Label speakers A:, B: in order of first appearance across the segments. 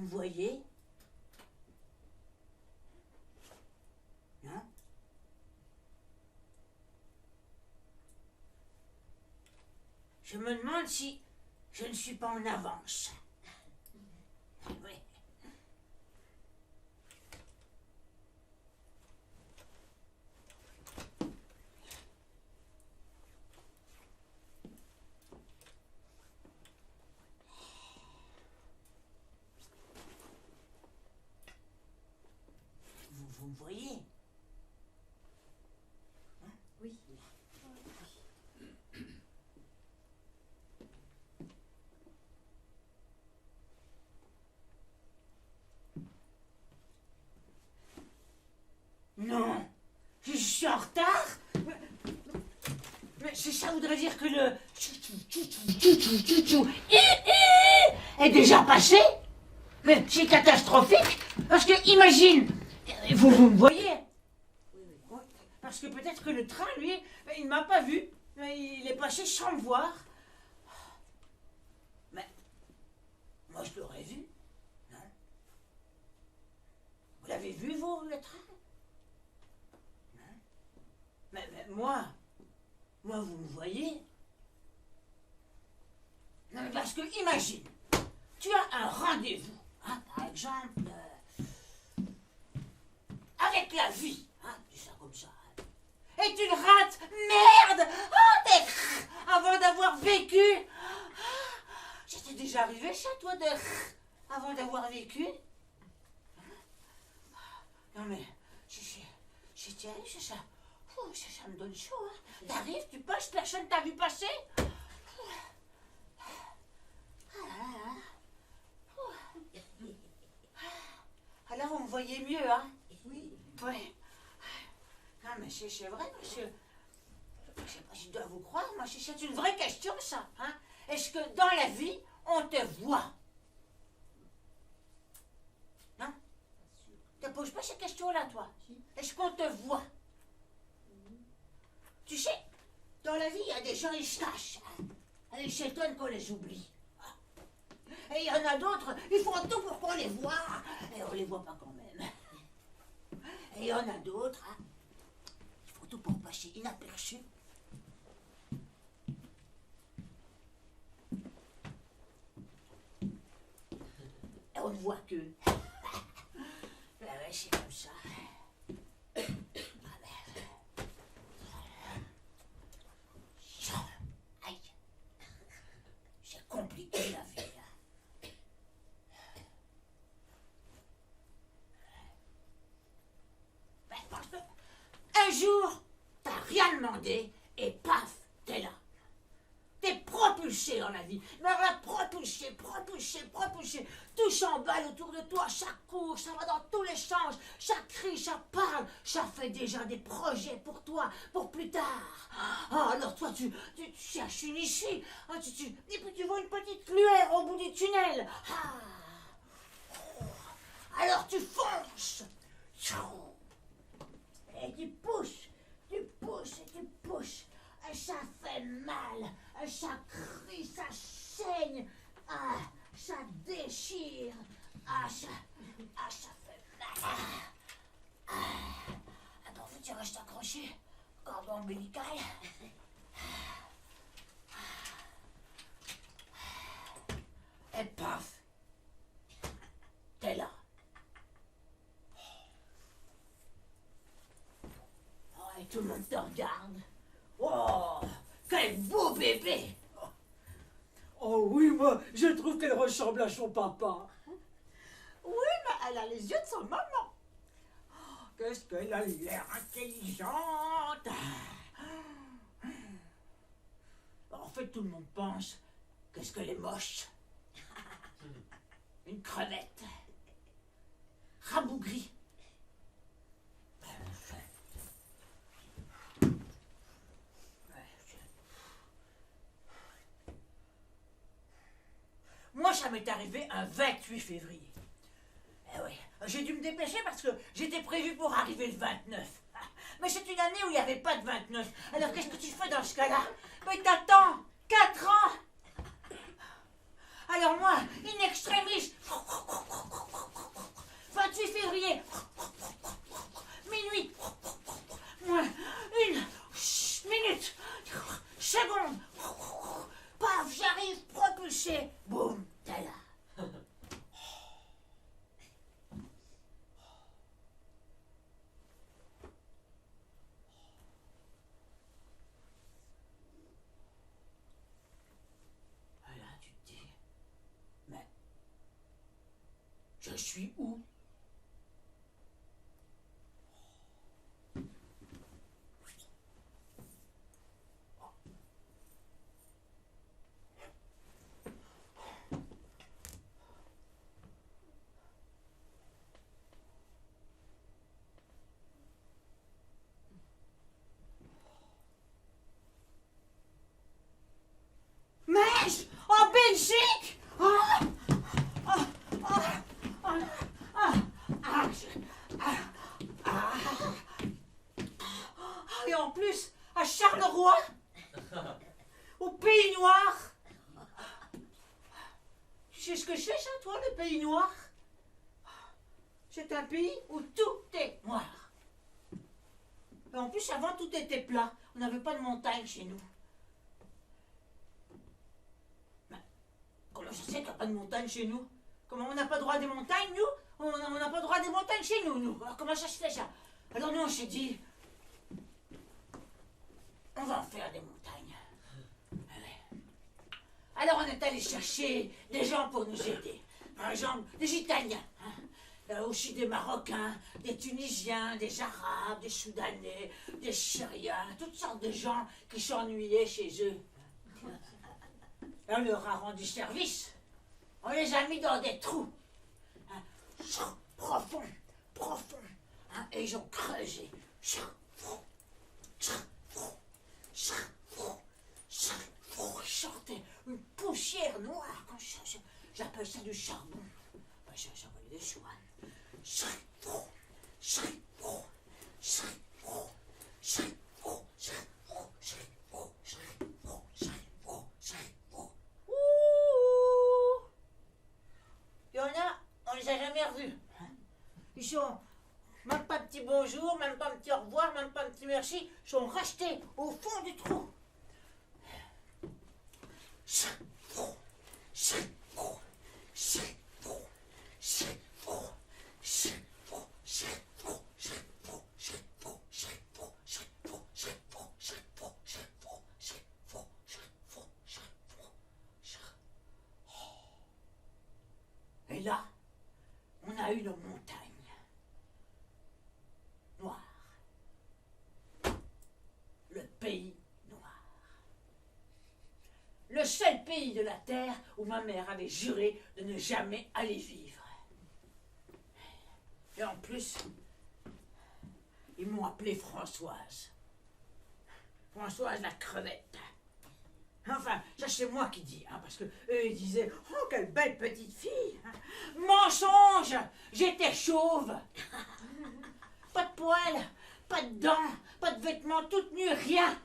A: me voyez? Hein? Je me demande si je ne suis pas en avance. Oui. Vous me voyez? Hein?
B: Oui.
A: Non, je suis en retard. Mais ça voudrait dire que le est déjà passé. Mais c'est catastrophique parce que imagine, vous me voyez. Parce que peut-être que le train, lui, il ne m'a pas vu. Il est passé sans me voir. Mais moi, je l'aurais vu. Non? Vous l'avez vu, vous, le train? Non? Mais moi, vous me voyez? Non, mais parce que, imagine, tu as un rendez-vous, hein, par exemple, avec la vie, hein, dis ça comme ça. Et tu le rates, merde! Oh, avant d'avoir vécu. J'étais déjà arrivé chez toi avant d'avoir vécu. Non mais, j'étais allé chez ça. Ça me donne chaud, hein. T'arrives, tu passes, personne t'a vu passer. Alors vous me voyez mieux, hein?
B: Oui.
A: Oui. Non, mais c'est vrai, monsieur. Je ne sais pas si je dois vous croire, moi, c'est une vraie question, ça. Hein? Est-ce que dans la vie, on te voit? Non? Tu ne te poses pas ces questions-là, toi? Est-ce qu'on te voit? Tu sais, dans la vie, il y a des gens, ils se cachent. Hein? Ils s'étonnent qu'on les oublie. Et il y en a d'autres, ils font tout pour qu'on les voit. Et on les voit pas quand même. Et il y en a d'autres, hein? Tout pour passer inaperçu. Et on ne voit que. Ben ouais, c'est comme ça. Aïe. C'est compliqué la vie. Ben, parce que un jour, t'as rien demandé et paf, t'es là. T'es propulsé dans la vie. Mais alors, propulsé. Tout s'emballe autour de toi, ça court, ça va dans tous les sens, ça crie, ça parle, ça fait déjà des projets pour toi, pour plus tard. Ah, alors toi, tu cherches une issue, ah, et puis tu vois une petite lueur au bout du tunnel. Ah. Alors tu fonces. Et tu pousses. Ça fait mal, ça crie, ça saigne, ah, ça déchire, ça fait mal. Attends, faut-tu rester accroché, cordon ombilical. Et paf, t'es là. Oh, et tout le monde te regarde. Oh, quel beau bébé!
C: Oh oui, moi, je trouve qu'elle ressemble à son papa.
B: Oui, mais elle a les yeux de son maman.
C: Qu'est-ce qu'elle a l'air intelligente!
A: En fait, tout le monde pense qu'est-ce qu'elle est moche. Une crevette. Rabougrie. Moi, ça m'est arrivé un 28 février. Eh oui, j'ai dû me dépêcher parce que j'étais prévu pour arriver le 29. Mais c'est une année où il n'y avait pas de 29. Alors qu'est-ce que tu fais dans ce cas-là? Mais t'attends 4 ans. Alors moi, in extremis, 28 février, minuit, moins une minute, seconde, paf, j'arrive, propulsé, boum, t'es là. Je suis où? Mais en Belgique? Et en plus, à Charleroi, au Pays Noir. Tu sais ce que c'est ça, toi, le Pays Noir? C'est un pays où tout est noir. Et en plus, avant, tout était plat. On n'avait pas de montagne chez nous. Mais comment je sais qu'il n'y a pas de montagne chez nous? Comment on n'a pas droit des montagnes, nous? On n'a pas droit des montagnes chez nous, nous. Alors comment ça se fait, ça? Alors nous, on s'est dit, on va en faire des montagnes. Ouais. Alors on est allé chercher des gens pour nous aider. Par exemple, des Italiens. Aussi des Marocains, des Tunisiens, des Arabes, des Soudanais, des Syriens, toutes sortes de gens qui s'ennuyaient chez eux. On leur a rendu service. On les a mis dans des trous. Profonds, profonds. Et ils ont creusé. Ils sortaient une poussière noire comme ça. J'appelle ça du charbon. Ça valait des sous. Il y en a, on les a jamais revus. Ils sont même pas un petit bonjour, même pas un petit au revoir, même pas un petit merci. Ils sont restés au fond du trou. Et là, on a une montagne noire. Le pays noir. Le seul pays de la terre où ma mère avait juré de ne jamais aller vivre. Et en plus, ils m'ont appelée Françoise. Françoise la crevette. Enfin, ça c'est moi qui dis, parce que eux ils disaient « Oh, quelle belle petite fille !» Mensonge! J'étais chauve. Pas de poils, pas de dents, pas de vêtements, toute nue, rien.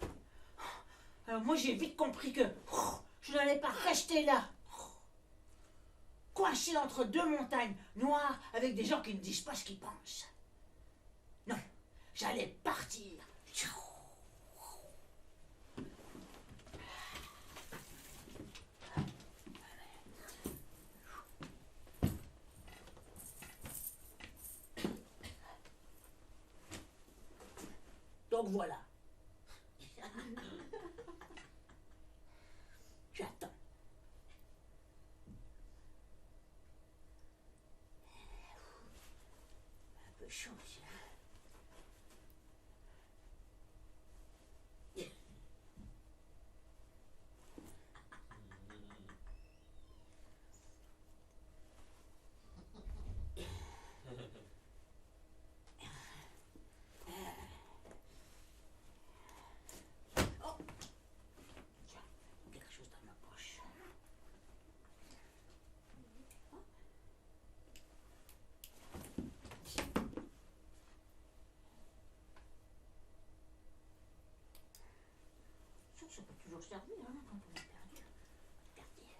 A: Alors moi j'ai vite compris que je n'allais pas rester là. Coincé entre deux montagnes noires avec des gens qui ne disent pas ce qu'ils pensent. Non, j'allais partir. Donc voilà. Tu attends. Un peu chaud aussi. Ça peut toujours servir, quand on a perdu. Regardez.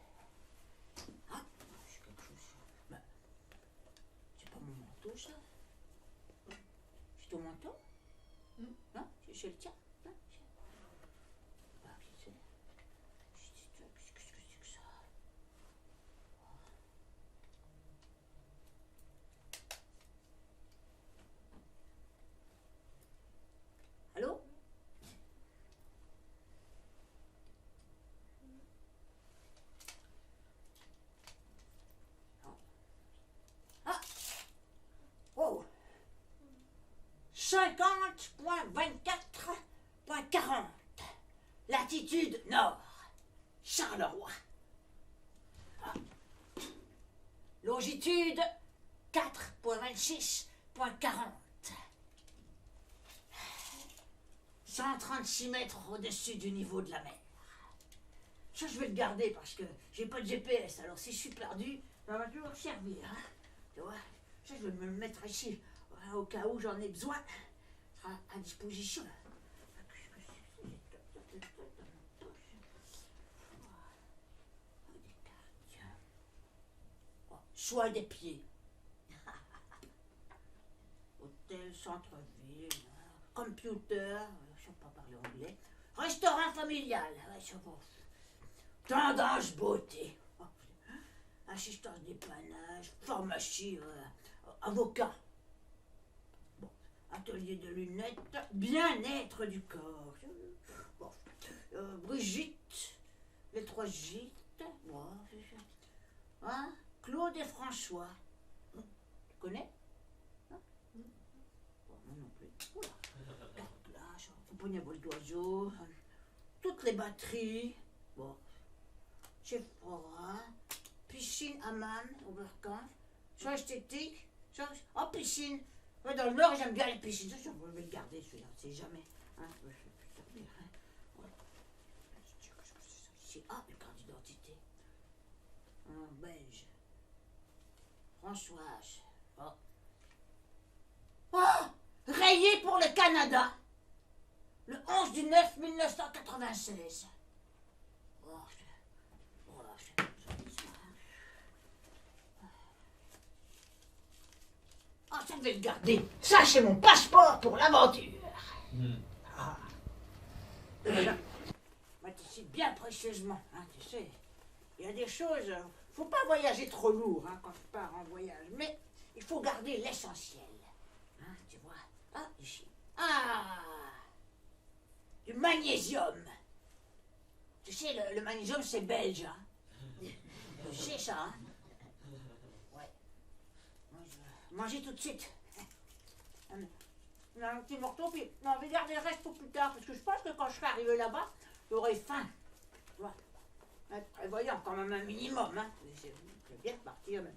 A: ça? C'est ton manteau? Non? C'est le tien? Non? Ah, qu'est-ce que c'est que ça? Allô? Ah! Oh! 50,24,40. Latitude nord. Charleroi. Ah. Longitude 4,26,40. 136 mètres au-dessus du niveau de la mer. Ça, je vais le garder parce que j'ai pas de GPS. Alors, si je suis perdu, ça va toujours servir. Hein? Tu vois? Ça, je vais me le mettre ici. Au cas où j'en ai besoin. Ça sera à disposition. Choix des pieds. Hôtel, centre-ville, computer, je ne sais pas parler anglais. Restaurant familial, ouais, c'est bon. Tendance beauté. Assistance dépannage, pharmacie, avocat. Bon, atelier de lunettes, bien-être du corps. Bon, Brigitte, les trois gîtes. Bon, hein? Claude et François. Tu connais? Hein? Bon, moi non plus. Oula. Carte blanche, compagnie à vol d'oiseau, toutes les batteries. Bon. Chef Fora, piscine Hammam, Oberkampf, soins esthétique, oh, piscine. Ouais, dans le Nord, j'aime bien les piscines. Ça, je vais le garder, celui-là, on ne sait jamais. Hein? Je vais le servir. Hein? Ouais. Ah, une carte d'identité. Belge. Françoise. Oh. Oh! Rayé pour le Canada. Le 11/9/1996. Oh, ah, ça, je vais le garder. Ça, c'est mon passeport pour l'aventure. Ah. Moi, tu sais bien précieusement, hein, tu sais. Il y a des choses, faut pas voyager trop lourd hein, quand tu pars en voyage, mais il faut garder l'essentiel. Hein, tu vois. Ah, ici. Ah, du magnésium. Tu sais, le magnésium, c'est belge. Hein. Tu sais ça, hein. Ouais. Moi, je vais manger tout de suite. On a un petit morceau, puis on va garder le reste pour plus tard, parce que je pense que quand je serai arrivé là-bas, j'aurai faim. Tu vois. Prévoyant quand même un minimum, hein. C'est bien de partir, mais...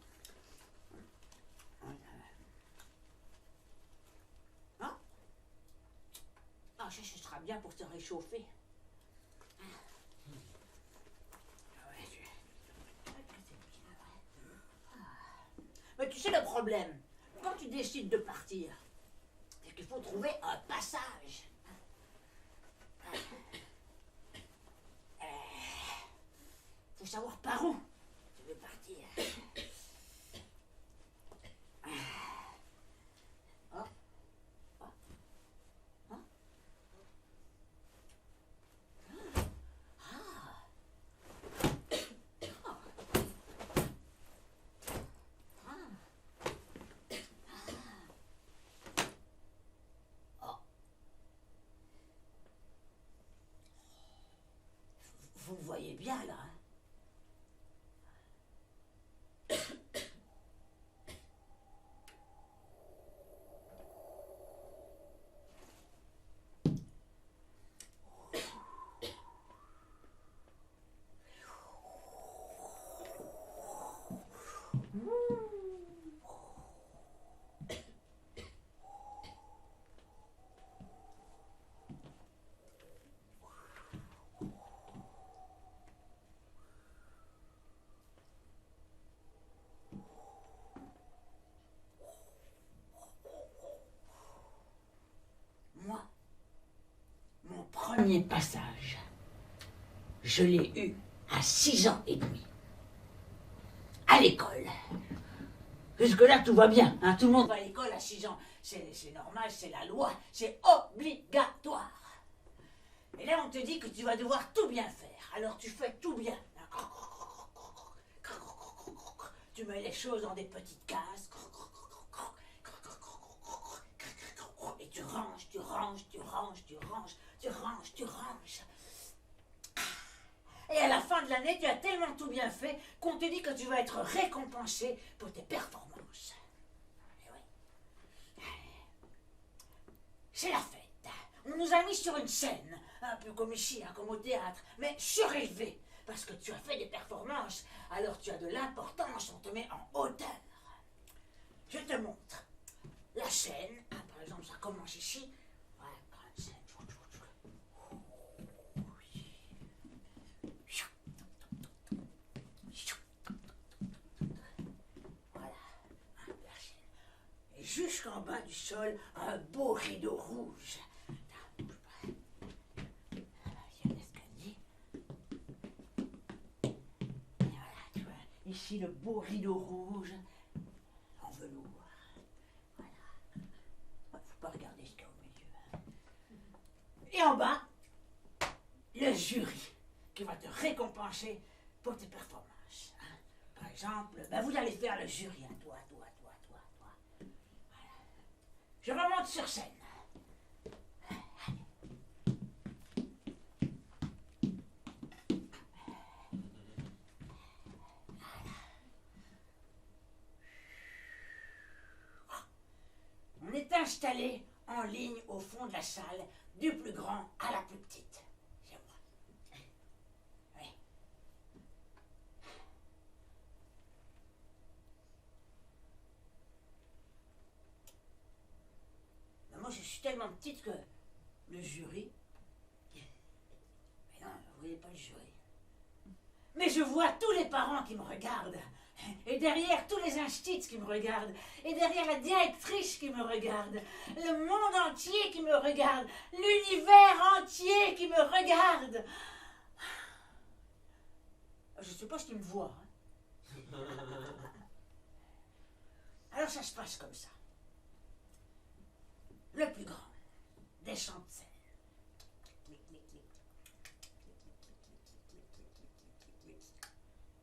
A: Hein? Ah, ça, ce sera bien pour te réchauffer. Mais tu sais le problème, quand tu décides de partir, c'est qu'il faut trouver un passage. Faut savoir par où tu veux partir. Oh. Oh. Hein? Vous voyez bien là, hein? Moi, mon premier passage, je l'ai eu à 6 ans et demi. À l'école. Jusque-là, tout va bien. Hein. Tout le monde va à l'école à 6 ans. C'est normal, c'est la loi, c'est obligatoire. Et là, on te dit que tu vas devoir tout bien faire. Alors tu fais tout bien. Tu mets les choses dans des petites cases. Et tu ranges, tu ranges, tu ranges, tu ranges, tu ranges, tu ranges. Et à la fin de l'année, tu as tellement tout bien fait qu'on te dit que tu vas être récompensé pour tes performances. Et oui. C'est la fête. On nous a mis sur une scène, un peu comme ici, hein, comme au théâtre, mais surélevée. Parce que tu as fait des performances, alors tu as de l'importance, on te met en hauteur. Je te montre. La scène, hein, par exemple, ça commence ici. Voilà, grande scène. Voilà, hein, la scène. Et jusqu'en bas du sol, un beau rideau rouge. Ici, le beau rideau rouge en velours. Voilà. Faut pas regarder ce qu'il y a au milieu. Et en bas, le jury qui va te récompenser pour tes performances. Hein. Par exemple, vous allez faire le jury, hein, toi. Voilà. Je remonte sur scène. On est installé en ligne au fond de la salle, du plus grand à la plus petite. C'est moi. Oui. Mais moi, je suis tellement petite que le jury... Mais non, vous voyez pas le jury. Mais je vois tous les parents qui me regardent. Et derrière tous les instits qui me regardent, et derrière la directrice qui me regarde, le monde entier qui me regarde, l'univers entier qui me regarde. Je ne sais pas ce qu'ils me voient. Hein. Alors ça se passe comme ça. Le plus grand descend de scène.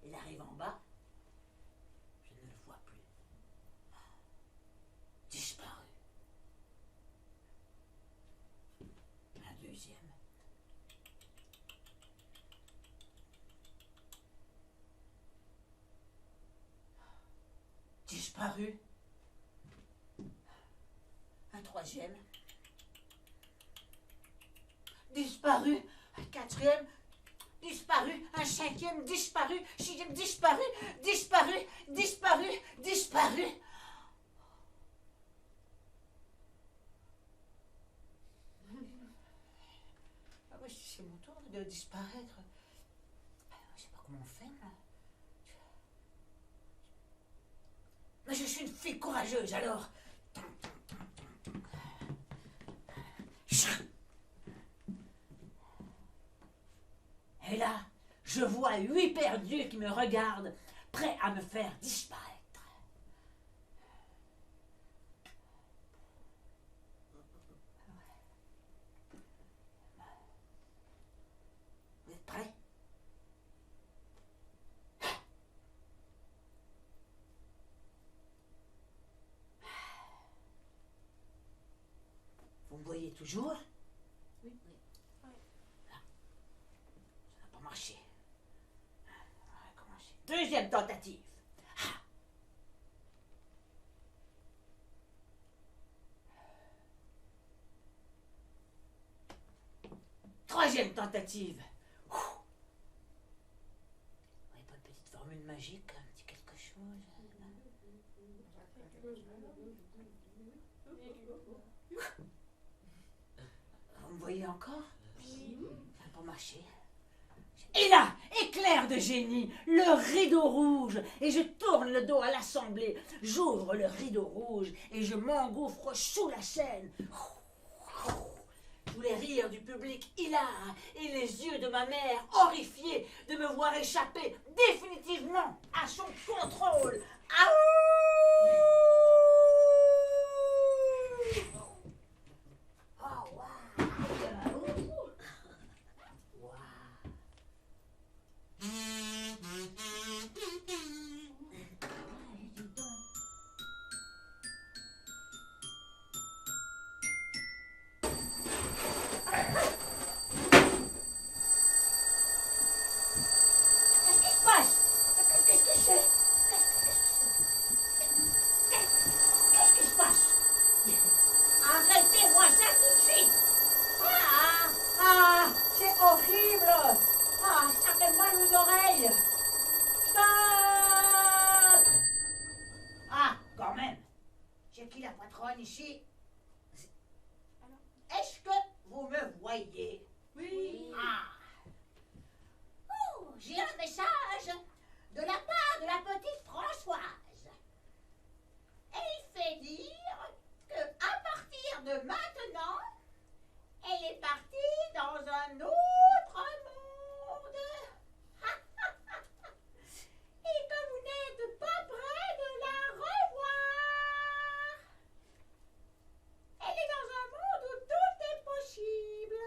A: Il arrive en bas. Disparu. Un deuxième. Disparu. Un troisième. Disparu. Un quatrième. Disparu. Un cinquième. Disparu. Sixième. Disparu. Disparu. Disparu. Disparu. C'est mon tour de disparaître. Je sais pas comment on fait, là. Mais je suis une fille courageuse, alors. Et là, je vois 8 perdus qui me regardent, prêts à me faire disparaître. Vous êtes prêts? Vous me voyez toujours?
B: Oui.
A: Là. Ça n'a pas marché. On va recommencer. Deuxième tentative. Troisième tentative. Vous n'avez pas de petite formule magique, un petit quelque chose? Vous me voyez encore? Oui. Ça n'a pas marché. Et là, éclair de génie, le rideau rouge, et je tourne le dos à l'assemblée, j'ouvre le rideau rouge et je m'engouffre sous la scène. Tous les rires du public hilar et les yeux de ma mère horrifiés de me voir échapper définitivement à son contrôle. Oh, waouh. Qu'est-ce qui se passe? Qu'est-ce que c'est? Qu'est-ce qui se passe? Arrêtez-moi ça tout de suite!
B: Ah, c'est horrible. Ah, ça fait mal aux oreilles. Stop.
A: Ah, quand même! C'est qui la patronne ici? Est-ce que vous me voyez?
B: Oui.
A: Ah! Oh, j'ai un message de la part de la petite Françoise. Elle fait dire que à partir de maintenant, elle est partie dans un autre monde. Et que vous n'êtes pas prêt de la revoir. Elle est dans un monde où tout est possible.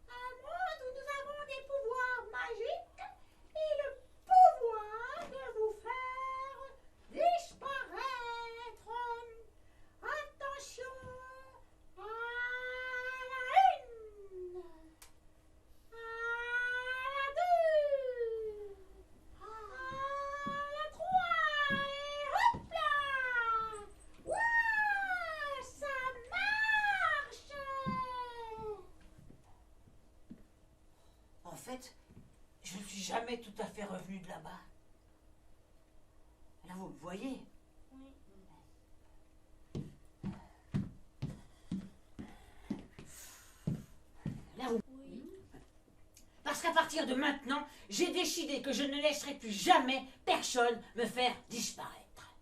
A: Un monde où nous avons des pouvoirs magiques et le pouvoir de vous faire disparaître. Attention à la une, à la deux, à la trois et hop là! Ouah, ça marche! En fait, je ne suis jamais tout à fait revenu de là-bas. Là, vous me voyez. Là, vous... Parce qu'à partir de maintenant, j'ai décidé que je ne laisserai plus jamais personne me faire disparaître.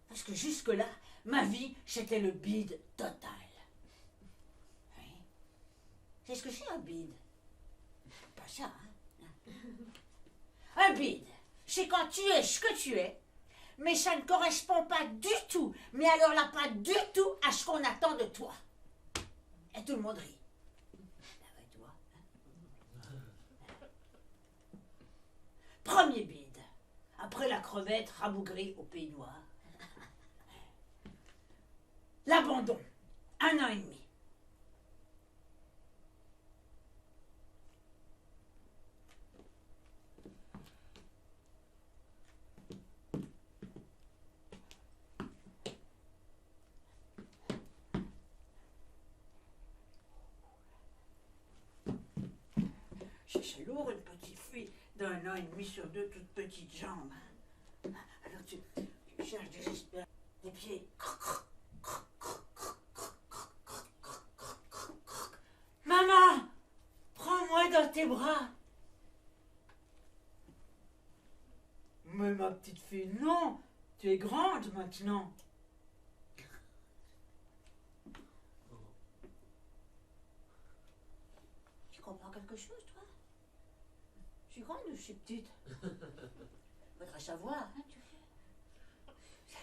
A: Parce que jusque-là, ma vie, c'était le bide total. Oui. C'est ce que c'est un bide? Pas ça, hein? Un bide, c'est quand tu es ce que tu es, mais ça ne correspond pas du tout, mais alors là, pas du tout à ce qu'on attend de toi. Et tout le monde rit. Ah ouais, tu vois, hein? Premier bide, après la crevette rabougrie au Pays Noir. L'abandon, 1 an et demi. C'est lourd, une petite fille d'1 an et demi sur 2 toutes petites jambes. Alors tu cherches désespérément des pieds. Maman, prends-moi dans tes bras. Mais ma petite fille, non, tu es grande maintenant. Tu comprends quelque chose, toi? Je suis grande ou je suis petite? Faudrait savoir, hein, tu sais.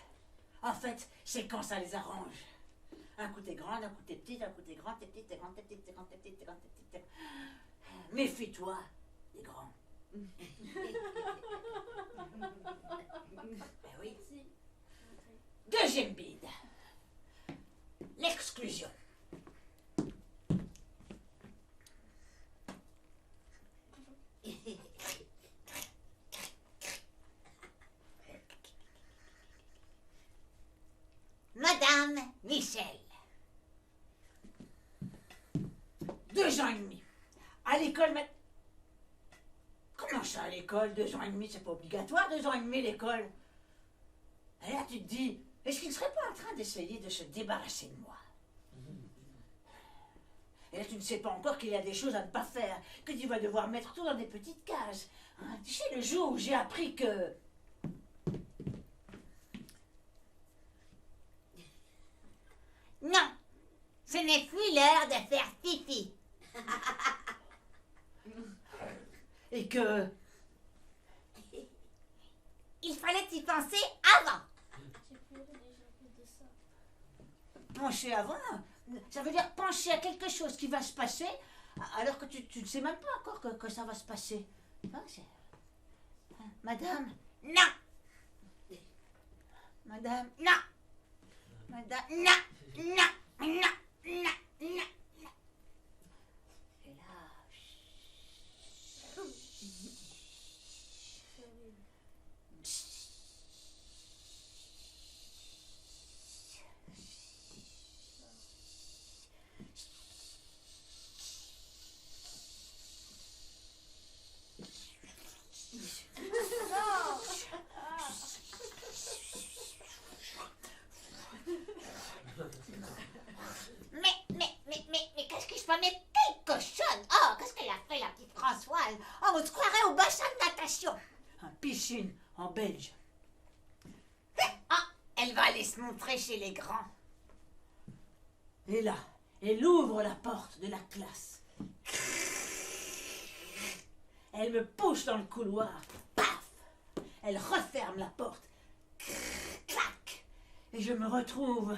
A: En fait, c'est quand ça les arrange. Un coup t'es grande, un coup t'es petite, un coup t'es grande, t'es petite, t'es grande, t'es petite, t'es grande, t'es petite, t'es grande, t'es petite, t'es grande. Méfie-toi des grands. Ben oui. Deuxième bide. L'exclusion. Madame Michel. 2 ans et demi. À l'école, mais... Comment ça, à l'école? 2 ans et demi, c'est pas obligatoire, 2 ans et demi, l'école. Et là, tu te dis, est-ce qu'il ne serait pas en train d'essayer de se débarrasser de moi? Et là, tu ne sais pas encore qu'il y a des choses à ne pas faire, que tu vas devoir mettre tout dans des petites cases. Hein, tu sais, le jour où j'ai appris que... Non, ce n'est plus l'heure de faire pipi. Et que... Il fallait y penser avant.
D: J'ai pleuré déjà plus de ça.
A: Pencher avant, ça veut dire pencher à quelque chose qui va se passer, alors que tu ne sais même pas encore que ça va se passer. Hein, Madame, non. Madame, non. Madame, non, non, non, non, non. Et là, mais qu'est-ce qui se passe? Mais quelle cochonne! Oh, qu'est-ce qu'elle a fait, la petite Françoise? Oh, on se croirait au bassin de natation. Un piscine en belge. Ah, elle va aller se montrer chez les grands. Et là, elle ouvre la porte de la classe. Elle me pousse dans le couloir. Paf! Elle referme la porte. Clac! Et je me retrouve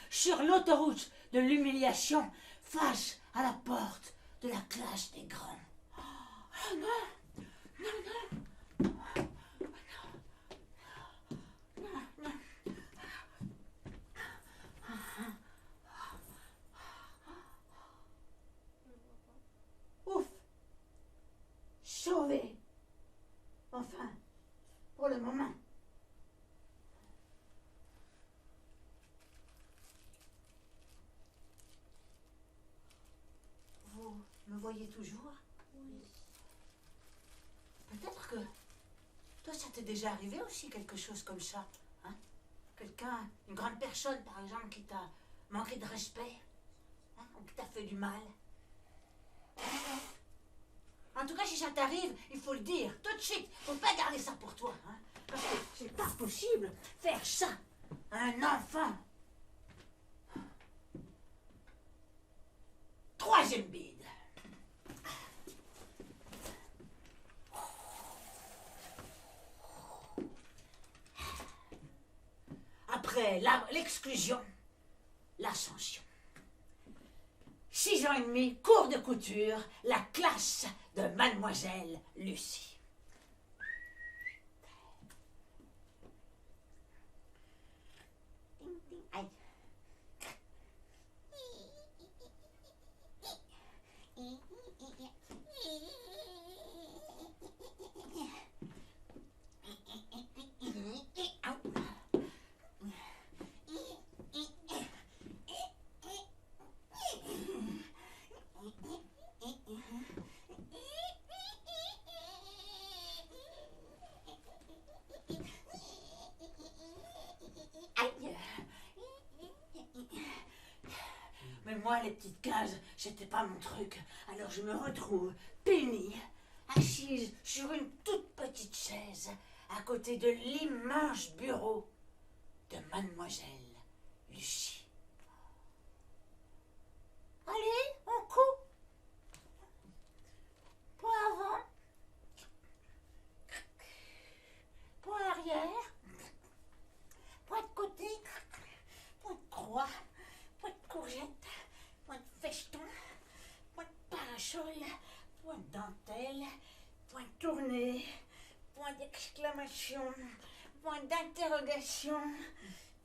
A: sur l'autoroute de l'humiliation face à la porte de la classe des grands. Oh non! Non, non! Ouf! Sauvé! Enfin, pour le moment. Vous me voyez toujours?
D: Oui.
A: Peut-être que toi, ça t'est déjà arrivé aussi quelque chose comme ça, hein? Quelqu'un, une grande personne par exemple, qui t'a manqué de respect, hein? Ou qui t'a fait du mal. En tout cas, si ça t'arrive, il faut le dire tout de suite. Faut pas garder ça pour toi, hein? Parce que c'est pas possible faire ça à un enfant. Troisième bide. Après l'exclusion, l'ascension. 6 ans et demi, cours de couture, la classe de Mademoiselle Lucie. Aïe. Mais moi, les petites cases, c'était pas mon truc. Alors je me retrouve punie, assise sur une toute petite chaise, à côté de l'immense bureau de Mademoiselle Lucie. Allez, on coupe. Point avant. Point arrière. Point de côté. Point de croix. Point de courgette. Point de feston. Point de parasol. Point de dentelle. Point de tournée. Point d'exclamation. Point d'interrogation.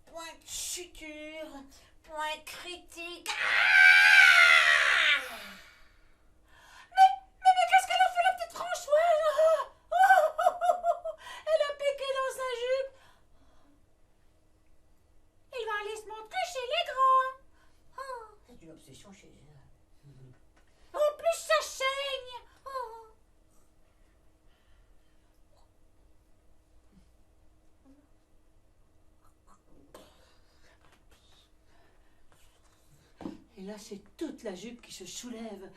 A: Point de suture. Point critique. Mais qu'est-ce qu'elle a fait, la petite Françoise? Elle a piqué dans sa jupe. Il va aller se montrer chez les grands. C'est une obsession chez elle. En plus, ça saigne. Et là, c'est toute la jupe qui se soulève,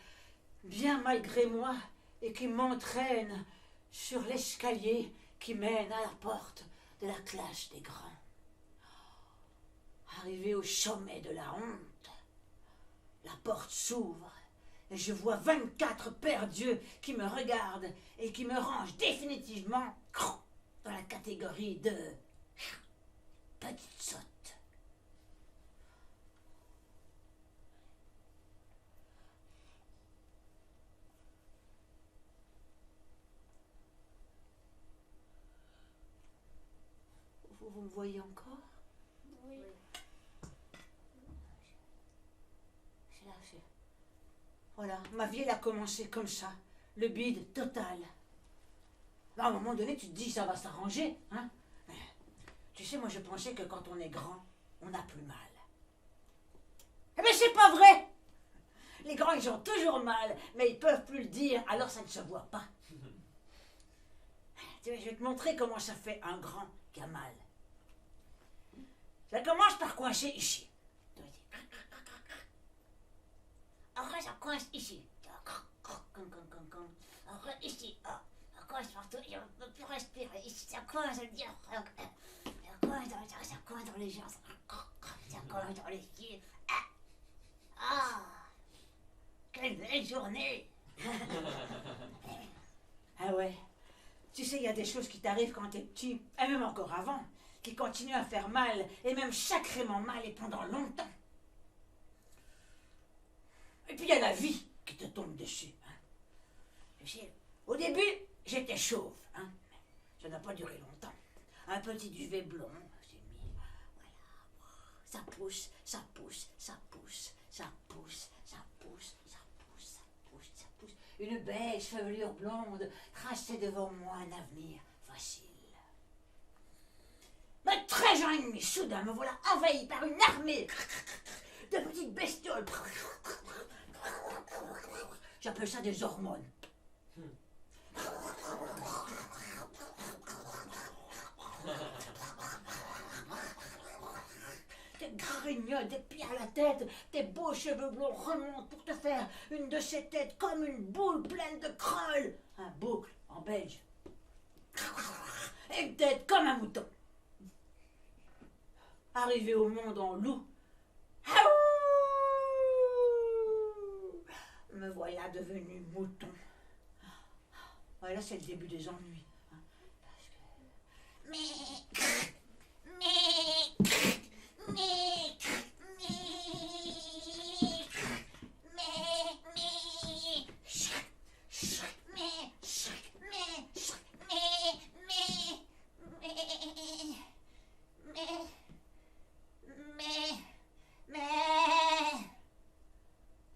A: bien malgré moi, et qui m'entraîne sur l'escalier qui mène à la porte de la classe des grands. Arrivé au sommet de la honte, la porte s'ouvre Et je vois 24 pères Dieu qui me regardent et qui me rangent définitivement dans la catégorie de petite sotte. Vous me voyez encore?
D: Oui.
A: Voilà, ma vie elle a commencé comme ça, le bide total. À un moment donné, tu te dis ça va s'arranger, hein? Tu sais, moi je pensais que quand on est grand, on n'a plus mal. Eh bien c'est pas vrai! Les grands ils ont toujours mal, mais ils peuvent plus le dire, alors ça ne se voit pas. Tu vois, je vais te montrer comment ça fait un grand qui a mal. Ça commence par coincer ici. Après, ça coince ici. Après, ici. Ça coince partout. Je ne peux plus respirer. Ici, ça coince. Ça coince dans les jambes. Ça coince dans les pieds. Ah! Quelle belle journée! Ah ouais. Tu sais, il y a des choses qui t'arrivent quand t'es petit, et même encore avant, qui continuent à faire mal, et même sacrément mal, et pendant longtemps. Et puis il y a la vie qui te tombe dessus. Hein. Tu sais, au début, j'étais chauve. Hein. Ça n'a pas duré longtemps. Un petit duvet blond, j'ai mis. Voilà. Ça pousse, ça pousse, ça pousse, ça pousse, ça pousse, ça pousse, ça pousse, ça pousse. Une belle chevelure blonde traçait devant moi un avenir facile. Mais 13 ans et demi, soudain, me voilà envahi par une armée de petites bestioles. J'appelle ça des hormones. Tes grignoles, des pieds à la tête, tes beaux cheveux blonds remontent pour te faire une de ces têtes comme une boule pleine de crolles. Un boucle en belge. Et une tête comme un mouton. Arrivé au monde en loup. Me voilà devenu mouton. Voilà, c'est le début des ennuis. Hein,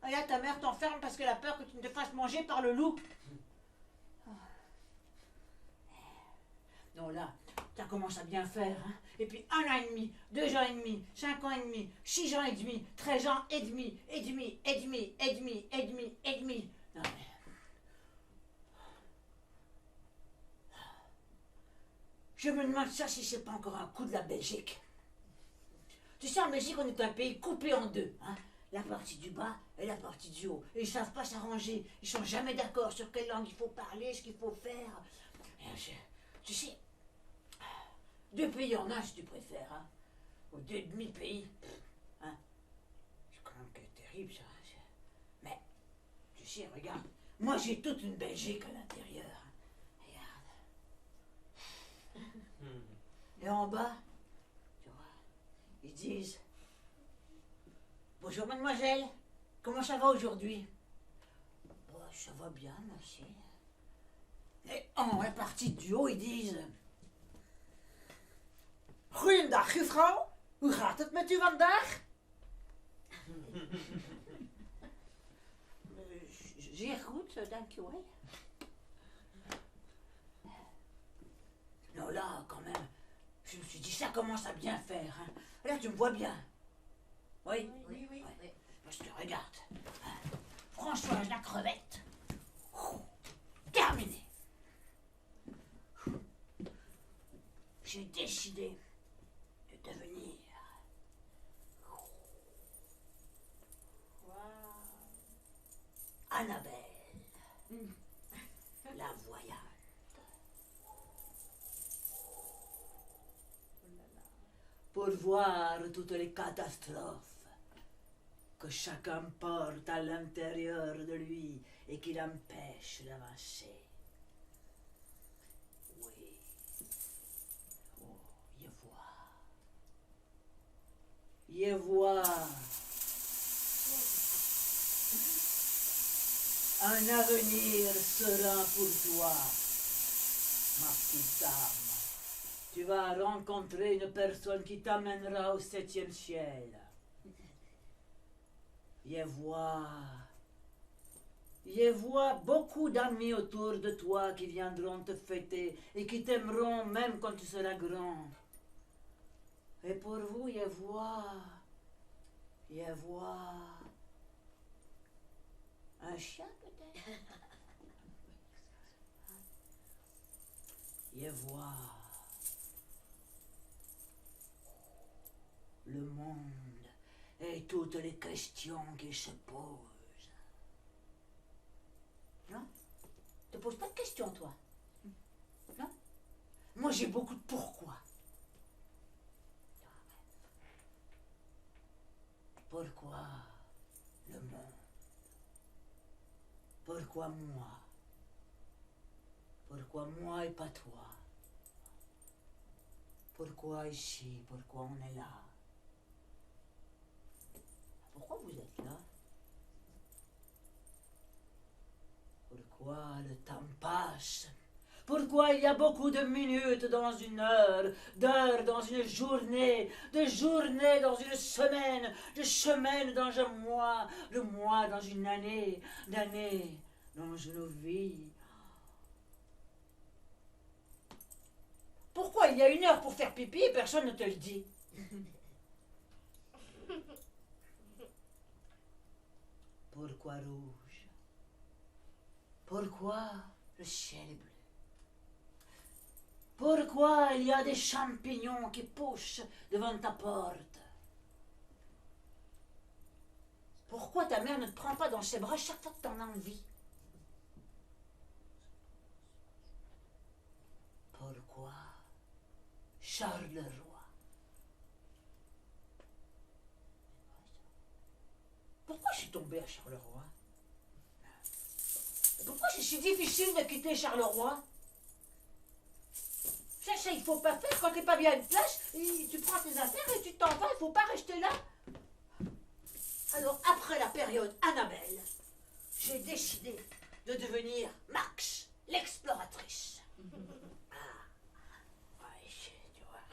A: Et là, ta mère t'enferme parce qu'elle a peur que tu ne te fasses manger par le loup. Non, là, ça commence à bien faire. Hein. Et puis 1 an et demi, 2 ans et demi, 5 ans et demi, 6 ans et demi, 13 ans et demi, et demi, et demi, et demi, et demi, et demi. Non, mais... Je me demande ça si c'est pas encore un coup de la Belgique. Tu sais, en Belgique, on est un pays coupé en deux. Hein. La partie du bas et la partie du haut. Et ils ne savent pas s'arranger. Ils ne sont jamais d'accord sur quelle langue il faut parler, ce qu'il faut faire. Tu sais, 2 pays en un, si tu préfères. Hein. Ou 2 demi-pays. Hein. C'est quand même terrible, ça. Mais, tu sais, regarde. Moi, j'ai toute une Belgique à l'intérieur. Regarde. Et en bas, tu vois, ils disent... Bonjour mademoiselle, comment ça va aujourd'hui? Oh, ça va bien, merci. Et en la partie du haut, ils disent...
C: Goeiedag, juffrouw. Hoe gaat het met u vandaag?
A: J'écoute, dankjewel. Non, là, quand même, je me suis dit, ça commence à bien faire. Hein. Là, tu me vois bien. Oui, oui, oui. Oui. Parce que regarde, Françoise la crevette, terminé. J'ai décidé de devenir Annabelle, la voyante. Pour voir toutes les catastrophes
C: que chacun porte à l'intérieur de lui et qui l'empêche d'avancer. Oui. Oh, y vois un avenir serein pour toi, ma petite dame. Tu vas rencontrer une personne qui t'amènera au 7e ciel. Je vois beaucoup d'amis autour de toi qui viendront te fêter et qui t'aimeront même quand tu seras grand. Et pour vous, je vois un chien peut-être. Je vois le monde et toutes les questions qu'il se posent. Non? Tu te poses pas de questions, toi? Non? Moi, j'ai beaucoup de pourquoi. Pourquoi le monde? Pourquoi moi? Pourquoi moi et pas toi? Pourquoi ici? Pourquoi on est là? Pourquoi vous êtes là? Pourquoi le temps passe? Pourquoi il y a beaucoup de minutes dans une heure, d'heures dans une journée, de journées dans une semaine, de semaines dans un mois, de mois dans une année, d'années dans une vie? Pourquoi il y a 1 heure pour faire pipi et personne ne te le dit? Pourquoi rouge? Pourquoi le ciel est bleu? Pourquoi il y a des champignons qui poussent devant ta porte? Pourquoi ta mère ne te prend pas dans ses bras chaque fois que tu en as envie? Pourquoi Charleroi? Pourquoi je suis tombée à Charleroi? Pourquoi c'est si difficile de quitter Charleroi? Ça, il faut pas faire quand t'es pas bien à une place. Tu prends tes affaires et tu t'en vas, il faut pas rester là. Alors, après la période Annabelle, j'ai décidé de devenir Max, l'exploratrice. Tu vois.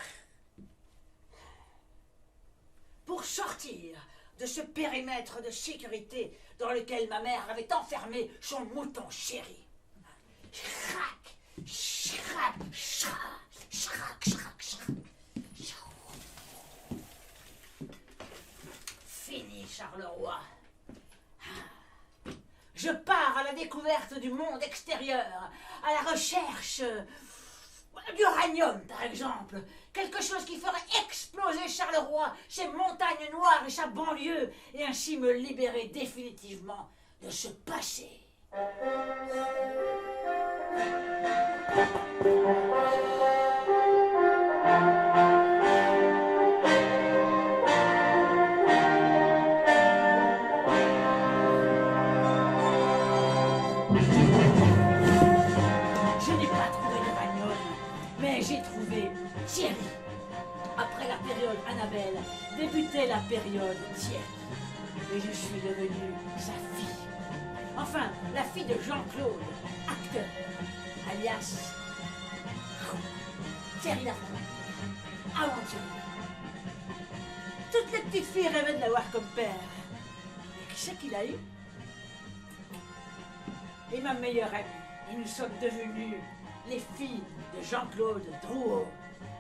C: Pour sortir de ce périmètre de sécurité dans lequel ma mère avait enfermé son mouton chéri. Chrac, chrac, chrac, chrac, chrac, chrac. Fini Charleroi. Je pars à la découverte du monde extérieur, à la recherche d'uranium, par exemple. Quelque chose qui ferait exploser Charleroi, ses montagnes noires et sa banlieue, et ainsi me libérer définitivement de ce passé. Je n'ai pas trouvé d'uranium, mais j'ai trouvé Thierry. Après la période Annabelle, débutait la période Thierry. Et je suis devenue sa fille. Enfin, la fille de Jean-Claude, acteur, alias Thierry Lafont, aventurier. Toutes les petites filles rêvaient de l'avoir comme père. Et qui c'est qu'il a eu? Et ma meilleure amie. Et nous sommes devenus les filles de Jean-Claude Drouot,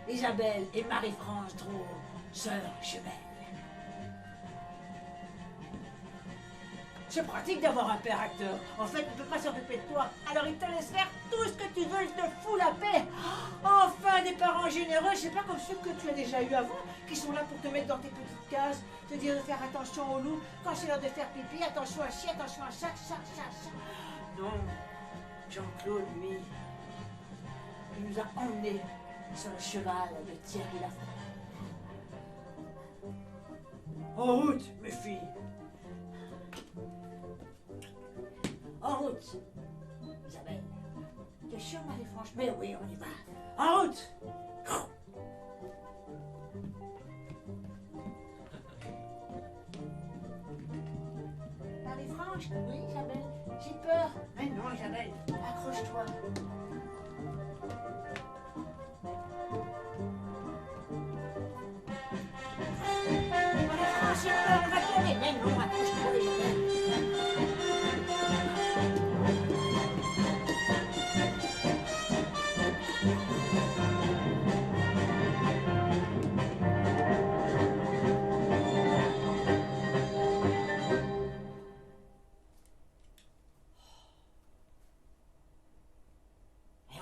C: Isabelle et Marie-France Drouot, sœurs jumelles. C'est pratique d'avoir un père acteur. En fait, il ne peut pas s'occuper de toi. Alors il te laisse faire tout ce que tu veux, il te fout la paix. Enfin, des parents généreux, c'est pas comme ceux que tu as déjà eu avant, qui sont là pour te mettre dans tes petites cases, te dire de faire attention au loup, quand c'est l'heure de faire pipi, attention à ci, attention à ça. Non, Jean-Claude, lui, il nous a emmenés sur le cheval de Thierry Lafont. En route, mes filles.
A: En route. Isabelle. T'es sûre, Marie-Franche? Mais oui, on y va. En route. Marie-Franche? Oui, Isabelle. J'ai peur. Mais non, Isabelle. Accroche-toi. Marie-Franche, j'ai peur. On va tomber. Mais non, accroche-toi, Isabelle.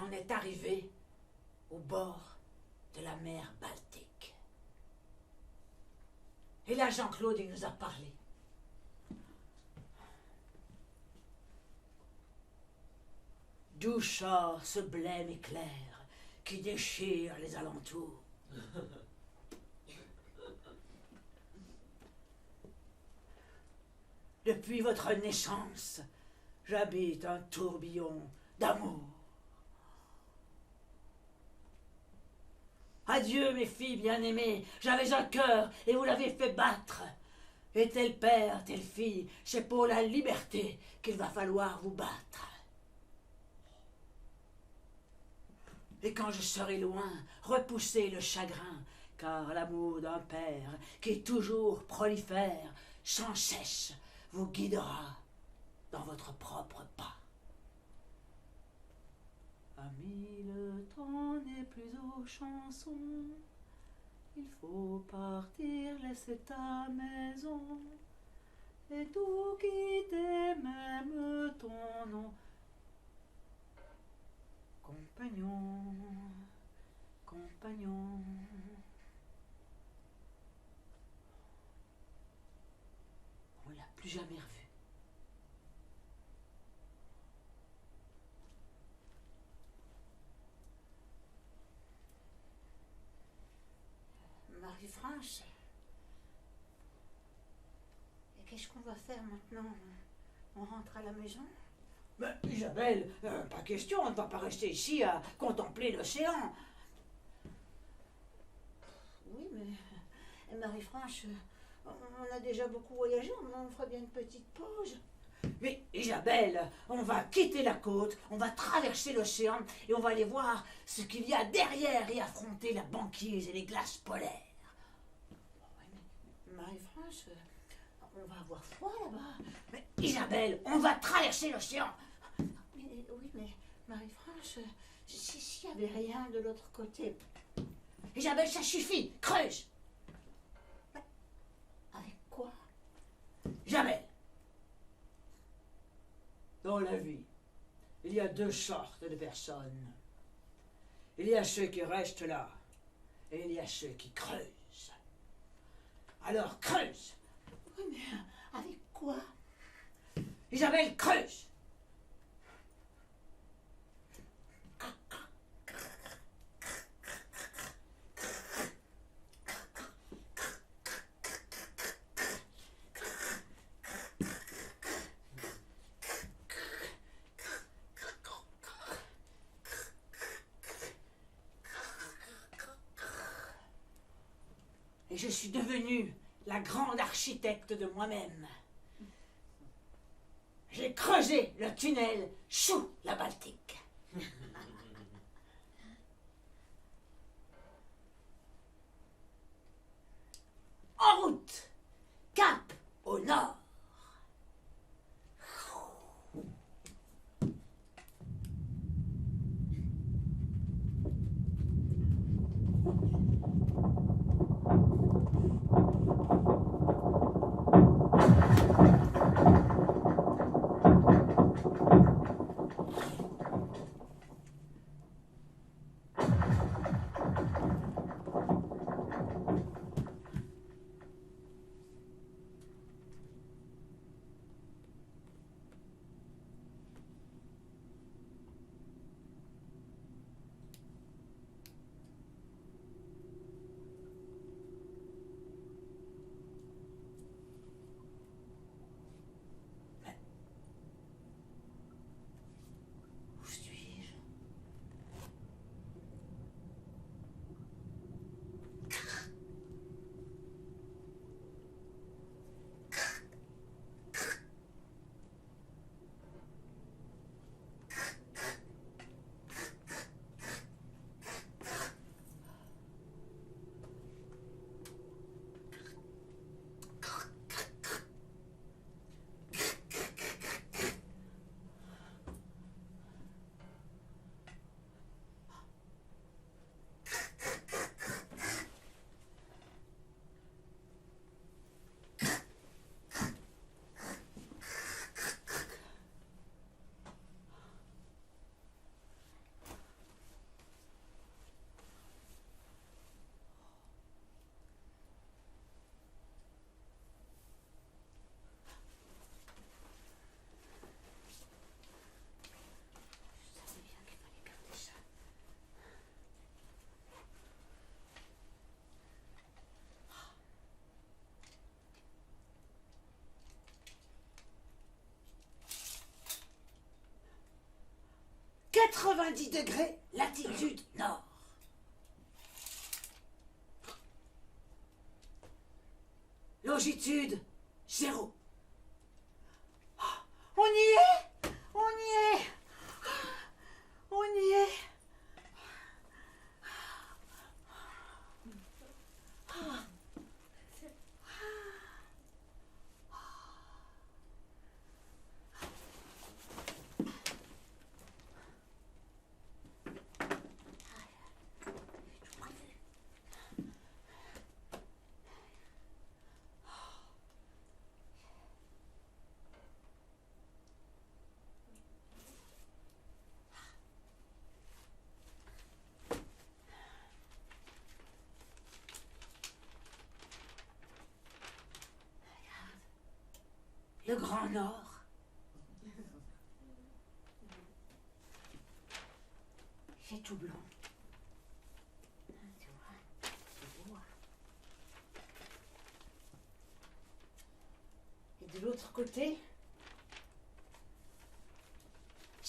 A: On est arrivé au bord de la mer Baltique. Et là, Jean-Claude, il nous a parlé. D'où sort ce blême éclair qui déchire les alentours? Depuis votre naissance, j'habite un tourbillon d'amour. Adieu, mes filles bien-aimées, j'avais un cœur et vous l'avez fait battre. Et tel père, telle fille, c'est pour la liberté qu'il va falloir vous battre. Et quand je serai loin, repoussez le chagrin, car l'amour d'un père qui toujours prolifère, sans cesse, vous guidera dans votre propre pas. Ami, le temps n'est plus aux chansons, il faut partir, laisser ta maison, et tout quitter, même ton nom. Compagnon, compagnon. On l'a plus jamais revu. Marie-France, et qu'est-ce qu'on va faire maintenant? On rentre à la maison? Mais Isabelle, pas question, on ne va pas rester ici à contempler l'océan. Oui, mais Marie-France, on a déjà beaucoup voyagé, on fera bien une petite pause. Mais Isabelle, on va quitter la côte, on va traverser l'océan et on va aller voir ce qu'il y a derrière et affronter la banquise et les glaces polaires. Marie-France, on va avoir froid là-bas. Mais Isabelle, on va traverser l'océan. Oui, mais Marie-France, s'il n'y avait rien de l'autre côté. Isabelle, ça suffit, creuse. Mais avec quoi? Isabelle, dans la vie, il y a deux sortes de personnes. Il y a ceux qui restent là et il y a ceux qui creusent. Alors creuse. Oui, mais avec quoi? Isabelle, creuse. Et je suis devenue la grande architecte de moi-même. J'ai creusé le tunnel sous la Baltique. En route, cap au nord. 90 degrés, latitude nord. Longitude 0.
C: On y est! On y est! On y est!
A: Le Grand Nord. C'est tout blanc. Tu vois, c'est beau, hein.
C: Et de l'autre côté,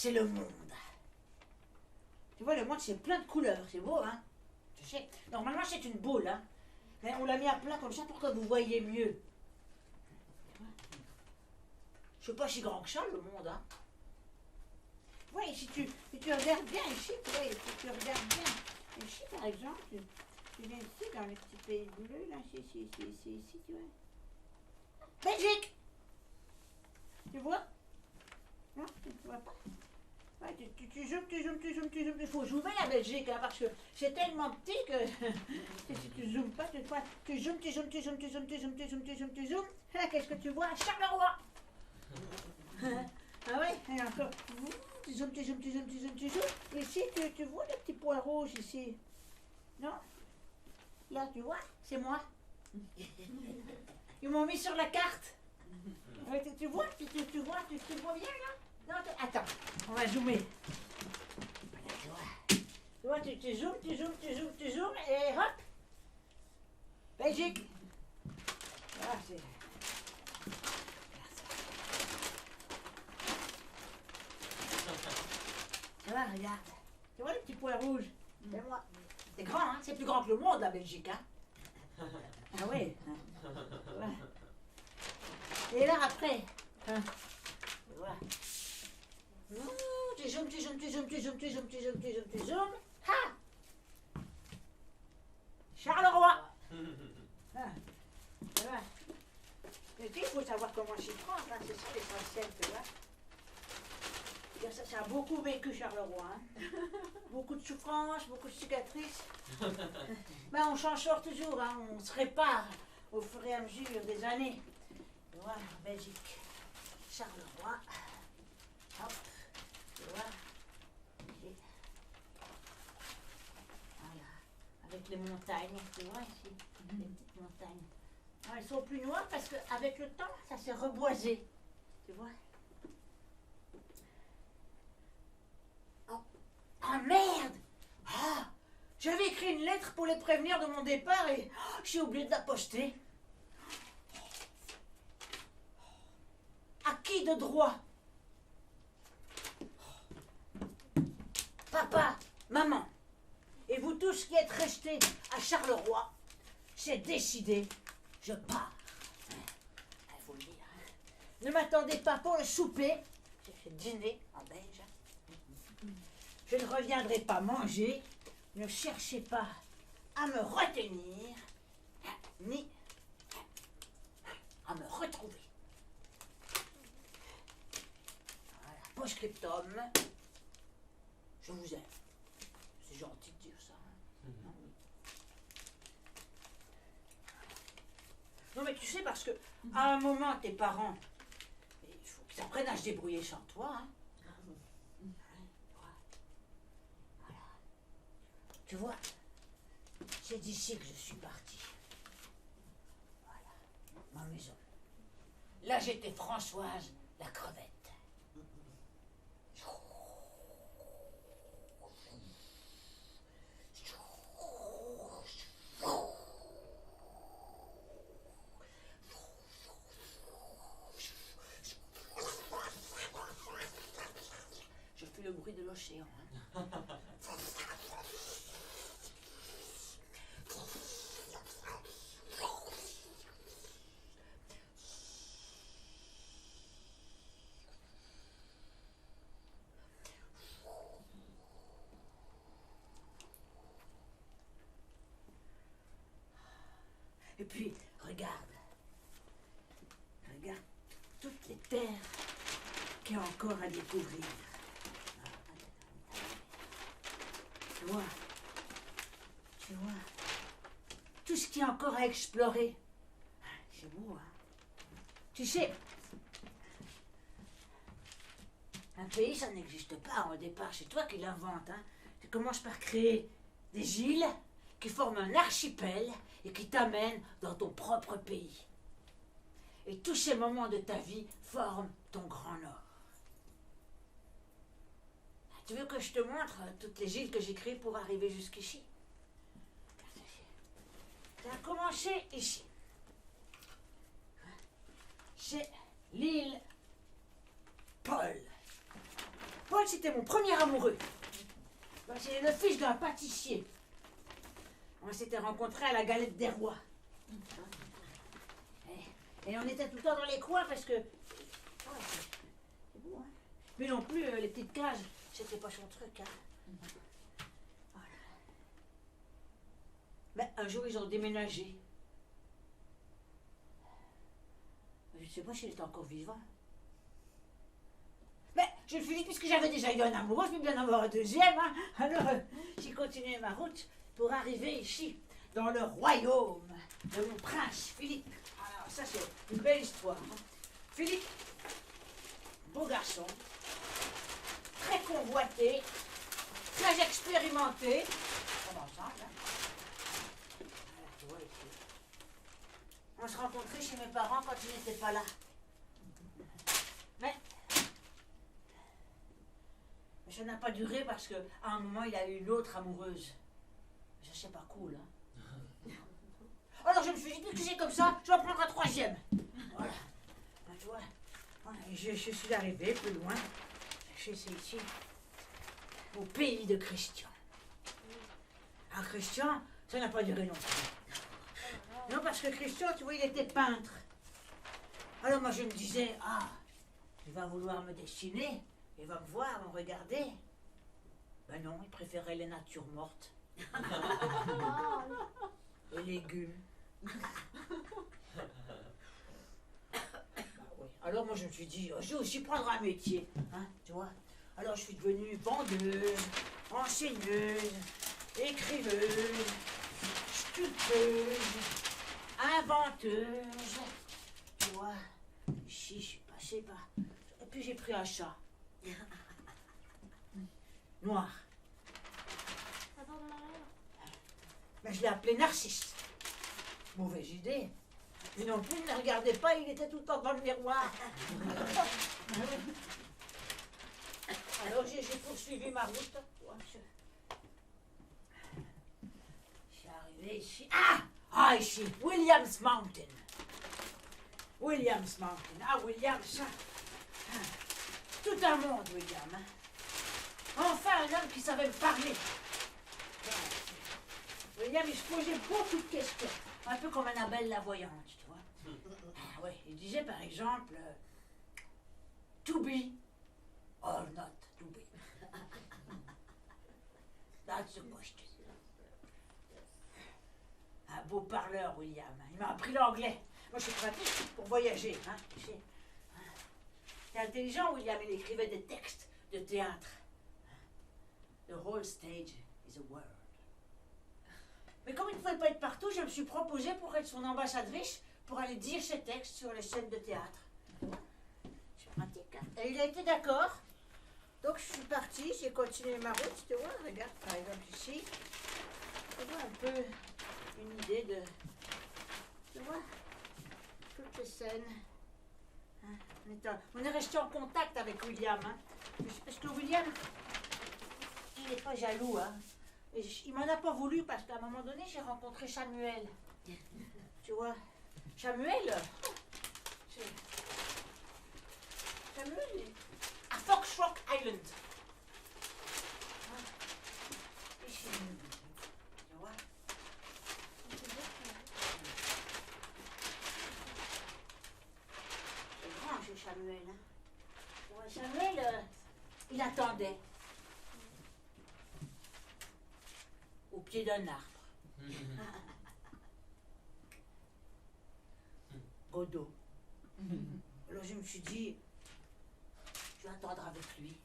A: C'est le monde.
C: tu vois, le monde, c'est plein de couleurs. C'est beau, hein? Tu sais, normalement, c'est une boule, hein? Mais on l'a mis à plat comme ça pour que vous voyez mieux. Je sais pas si grand que ça, le monde, hein? Oui, si tu regardes bien ici, tu vois, si tu regardes bien ici, par exemple, tu viens ici, dans les petits pays bleus, là, ici, tu vois. Belgique! Tu vois? Non, tu vois pas? Ouais, tu zoomes, il faut zoomer la Belgique, hein, parce que c'est tellement petit que si tu zoomes pas, tu vois, tu zoomes. Ah, qu'est-ce que tu vois? Charleroi! Ah ouais, et encore. Tu zoomes. Ici, tu vois le petit point rouge ici? Non? Là, tu vois? C'est moi. Ils m'ont mis sur la carte. Ouais, tu vois? Tu vois bien là? Non, attends, on va zoomer. Voilà, tu vois, tu zoomes, et hop! Belgique! Voilà, c'est. Tu vois, regarde. Tu vois le petit point rouge? C'est moi. C'est grand, hein? C'est plus grand que le monde, la Belgique, hein? Ah oui. Ouais. Et là, après, hein, tu vois. Tu zoomes. Ha! Charleroi! Ah, tu vois. Mais il faut savoir comment s'y prendre, hein, c'est ça l'essentiel, tu vois. Ça a beaucoup vécu Charleroi, hein. Beaucoup de souffrances, beaucoup de cicatrices. Mais on s'en sort toujours, hein. On se répare au fur et à mesure des années. Tu vois, Belgique, Charleroi, hop, tu vois. Et voilà, avec les montagnes, tu vois ici, les petites montagnes. Alors, elles sont plus noires parce qu'avec le temps, ça s'est reboisé, tu vois.
A: Ah merde! Ah! J'avais écrit une lettre pour les prévenir de mon départ et j'ai oublié de la poster. À qui de droit? Papa, maman, et vous tous qui êtes restés à Charleroi, c'est décidé, je pars. Il faut le dire. Ne m'attendez pas pour le souper, j'ai fait dîner en belge. Je ne reviendrai pas manger, ne cherchez pas à me retenir, ni à me retrouver. Voilà, post-scriptum, je vous aime. C'est gentil de dire ça. Hein? Non, oui. Non mais tu sais, parce que à un moment, tes parents, il faut qu'ils apprennent à se débrouiller sans toi. Hein? Tu vois, c'est d'ici que je suis partie. Voilà, ma maison. Là, j'étais Françoise, la crevette. Je fais le bruit de l'océan. Hein. Et puis, regarde. Regarde toutes les terres qu'il y a encore à découvrir. Tu vois, tout ce qu'il y a encore à explorer. C'est beau, hein. Tu sais, un pays, ça n'existe pas au départ. C'est toi qui l'inventes, hein. Tu commences par créer des îles qui forment un archipel et qui t'amènent dans ton propre pays. Et tous ces moments de ta vie forment ton grand Nord. Tu veux que je te montre toutes les îles que j'ai créées pour arriver jusqu'ici? Ça a commencé ici. C'est l'île Paul. Paul, c'était mon premier amoureux. C'est le fils d'un pâtissier. On s'était rencontrés à la Galette des Rois. Et on était tout le temps dans les coins parce que... C'est beau, hein? Mais non plus, les petites cages, c'était pas son truc, hein. Voilà. Mais un jour, ils ont déménagé. Je ne sais pas s'il est encore vivant. Mais je me suis dit, puisque j'avais déjà eu un amoureux, je peux bien en avoir un deuxième, hein. Alors, j'ai continué ma route pour arriver ici, dans le royaume de mon prince Philippe. Alors, ça, c'est une belle histoire, hein. Philippe, beau garçon, très convoité, très expérimenté. On va ensemble, hein. Voilà, tu vois, ici. On se rencontrait chez mes parents quand ils n'étaient pas là. Mais ça n'a pas duré parce qu'à un moment, il a eu une autre amoureuse. Ça, c'est pas cool, hein. Alors, je me suis dit, puisque c'est comme ça, je vais en prendre un troisième. Voilà. Ben, tu vois, voilà, je suis arrivé plus loin. C'est ici, au pays de Christian. Ah, Christian, ça n'a pas duré longtemps. Non, parce que Christian, tu vois, il était peintre. Alors, moi, je me disais, ah, il va vouloir me dessiner. Il va me voir, me regarder. Ben non, il préférait les natures mortes. Les légumes. Oui. Alors moi je me suis dit, je vais aussi prendre un métier, hein, tu vois. Alors je suis devenue vendeuse, enseigneuse, écriveuse, sculpteuse, inventeuse. Tu vois, ici je suis passée par... Et puis j'ai pris un chat. Noir. Mais je l'ai appelé Narcisse. Mauvaise idée. Et non plus, ne regardez pas, il était tout le temps dans le miroir. Alors j'ai poursuivi ma route. Je suis arrivé ici. Ah, ici, Williams Mountain. Williams Mountain. Ah, Williams. Tout un monde, William. Hein. Enfin, un homme qui savait me parler. William, il se posait beaucoup de questions. Un peu comme Annabelle la voyante, tu vois. Ah ouais, il disait par exemple, to be or not to be. That's the question. Un beau parleur, William. Il m'a appris l'anglais. Moi, je suis pratique pour voyager, hein, tu sais. Il est intelligent, William. Il écrivait des textes de théâtre. The whole stage is a word. Mais comme il ne pouvait pas être partout, je me suis proposée pour être son ambassadrice pour aller dire ses textes sur les scènes de théâtre. C'est pratique, hein? Et il a été d'accord. Donc je suis partie, j'ai continué ma route, tu vois. Regarde, par exemple ici. Tu vois un peu une idée de... Tu vois, toutes les scènes. Hein? On est resté en contact avec William. Hein? Parce que William, il n'est pas jaloux, hein. Et il m'en a pas voulu parce qu'à un moment donné, j'ai rencontré Samuel. Tu vois, Samuel, Samuel est à Fox Rock Island. Ici, tu vois. C'est grand chez Samuel. Hein. Tu vois, Samuel, il attendait. Au pied d'un arbre. trop d'eau. Alors je me suis dit, je vais attendre avec lui.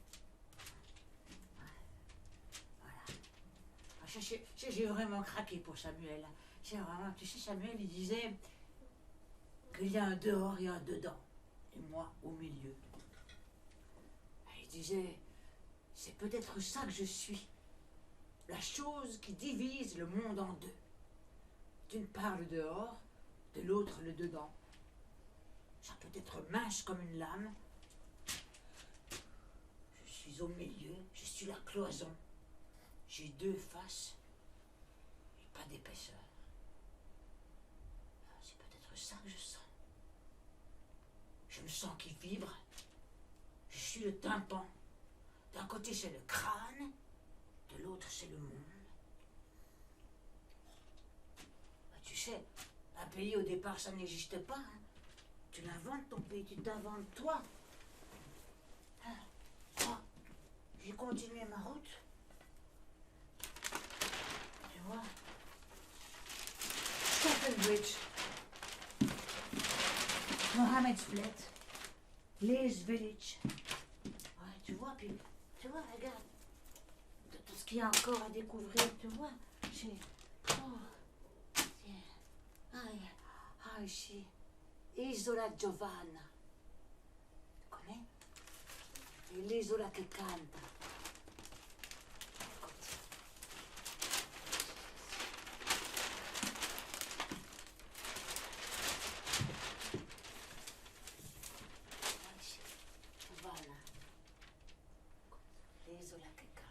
A: Voilà. J'ai vraiment craqué pour Samuel. J'ai vraiment, tu sais, Samuel, il disait qu'il y a un dehors et un dedans. Et moi, au milieu. Il disait, c'est peut-être ça que je suis. La chose qui divise le monde en deux. D'une part le dehors, de l'autre le dedans. Ça peut être mince comme une lame. Je suis au milieu, je suis la cloison. J'ai deux faces et pas d'épaisseur. C'est peut-être ça que je sens. Je me sens qui vibre. Je suis le tympan. D'un côté c'est le crâne, de l'autre c'est le monde. Tu sais, un pays au départ ça n'existe pas. Hein. Tu l'inventes ton pays, tu t'inventes toi. Moi, j'ai continué ma route. Tu vois, Stephen Bridge, Mohammed's Flat, Lee's Village. Ouais, tu vois, puis, tu vois, regarde, tout ce qu'il y a encore à découvrir, tu vois. J'ai... Oh, tiens. Ici. Isola Giovanna. Tu connais? E l'isola che canta. Giovanna. L'isola che canta.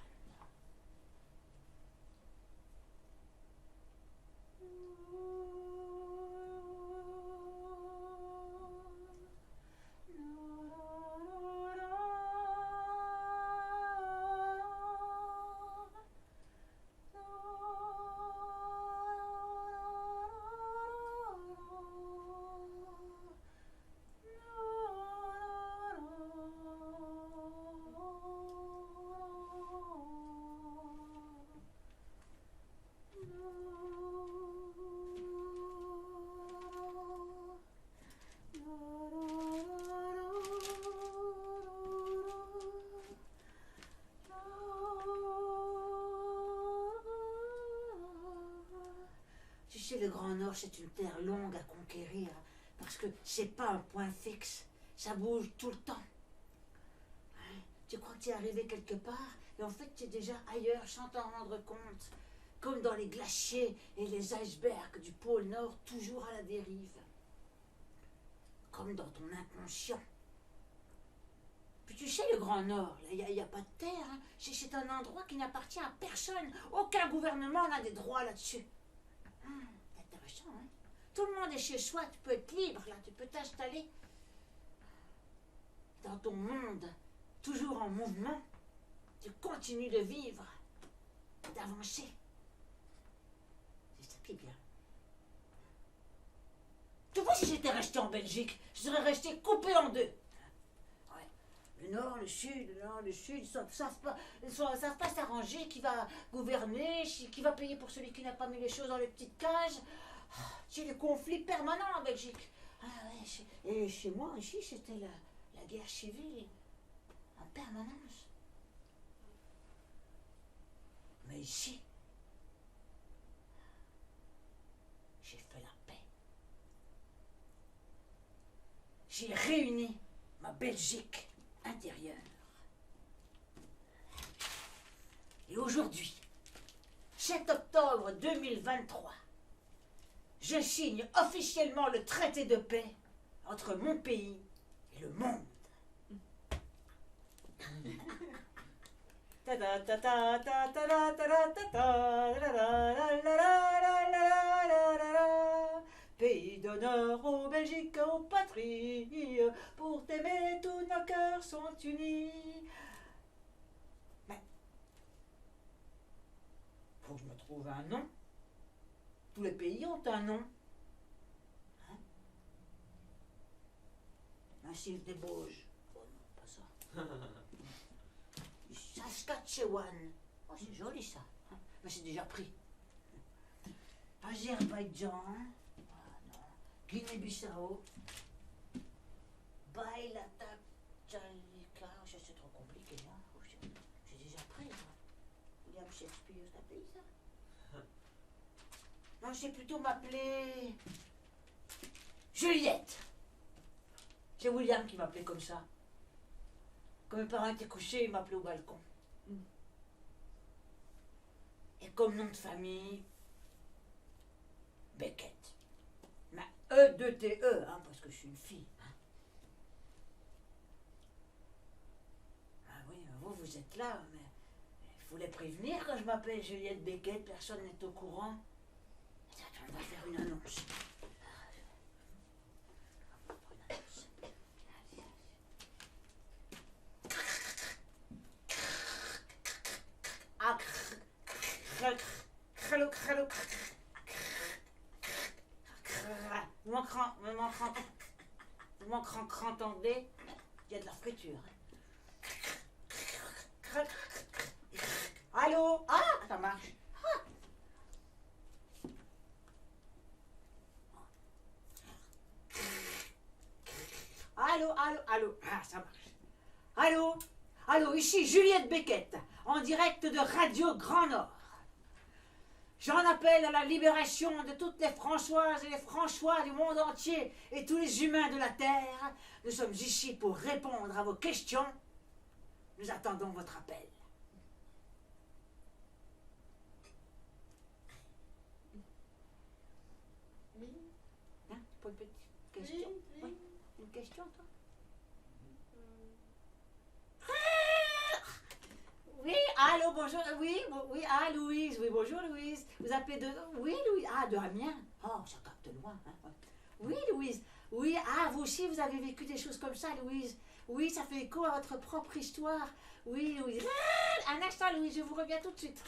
A: Tu sais, le Grand Nord, c'est une terre longue à conquérir, parce que c'est pas un point fixe, ça bouge tout le temps. Hein? Tu crois que tu es arrivé quelque part, et en fait, tu es déjà ailleurs sans t'en rendre compte, comme dans les glaciers et les icebergs du pôle Nord, toujours à la dérive. Comme dans ton inconscient. Puis tu sais, le Grand Nord, il n'y a pas de terre, hein? C'est un endroit qui n'appartient à personne, aucun gouvernement n'a des droits là-dessus. C'est intéressant, hein? Tout le monde est chez soi, tu peux être libre, là, tu peux t'installer dans ton monde, toujours en mouvement. Tu continues de vivre, d'avancer. C'est ça qui est bien. Tu vois, si j'étais resté en Belgique, je serais resté coupé en deux. Ouais. Le nord, le sud, ils ne savent pas s'arranger, qui va gouverner, qui va payer pour celui qui n'a pas mis les choses dans les petites cages. C'est des conflits permanents en Belgique. Ah ouais, et chez moi, ici, c'était la guerre civile en permanence. Mais ici, j'ai fait la paix. J'ai réuni ma Belgique intérieure. Et aujourd'hui, 7 octobre 2023, je signe officiellement le traité de paix entre mon pays et le monde. Pays d'honneur aux Belgiques, aux patries, pour t'aimer tous nos cœurs sont unis. Mais, faut que je me trouve un nom. Tous les pays ont un nom. Hein? Massif des Bauges. Oh non, pas ça. Saskatchewan. Oh, c'est joli ça. Mais c'est déjà pris. Azerbaïdjan. Ah, non. Guinée-Bissau. Bailata, Tchalika. C'est trop compliqué, hein. J'ai déjà pris, moi. William Shakespeare, c'est un pays, ça? Non, je sais plutôt m'appeler Juliette. C'est William qui m'appelait comme ça. Quand mes parents étaient couchés, ils m'appelaient au balcon. Et comme nom de famille, Beckett. Mais E-2-T-E, hein, parce que je suis une fille. Hein. Ah oui, vous êtes là, mais il faut les prévenir quand je m'appelle Juliette Beckett, personne n'est au courant. Attends, on va faire une annonce. Vous manquerez anglais, il y a de la friture. Allô? Ah, ça marche. Allô? Ah, ça marche. Allô, ici Juliette Beckett, en direct de Radio Grand Nord. J'en appelle à la libération de toutes les Françoises et les François du monde entier et tous les humains de la Terre. Nous sommes ici pour répondre à vos questions. Nous attendons votre appel.
D: Oui.
A: Hein? Pas une petite question?
D: Oui.
A: Oui. Une question, toi? Oui, allô, bonjour, oui, ah, Louise, oui, bonjour, Louise. Vous appelez de, oui, Louise, ah, de Amiens. Oh, ça capte loin, hein. Oui, Louise, oui, ah, vous aussi, vous avez vécu des choses comme ça, Louise. Oui, ça fait écho à votre propre histoire. Oui, Louise. Un instant, Louise, je vous reviens tout de suite.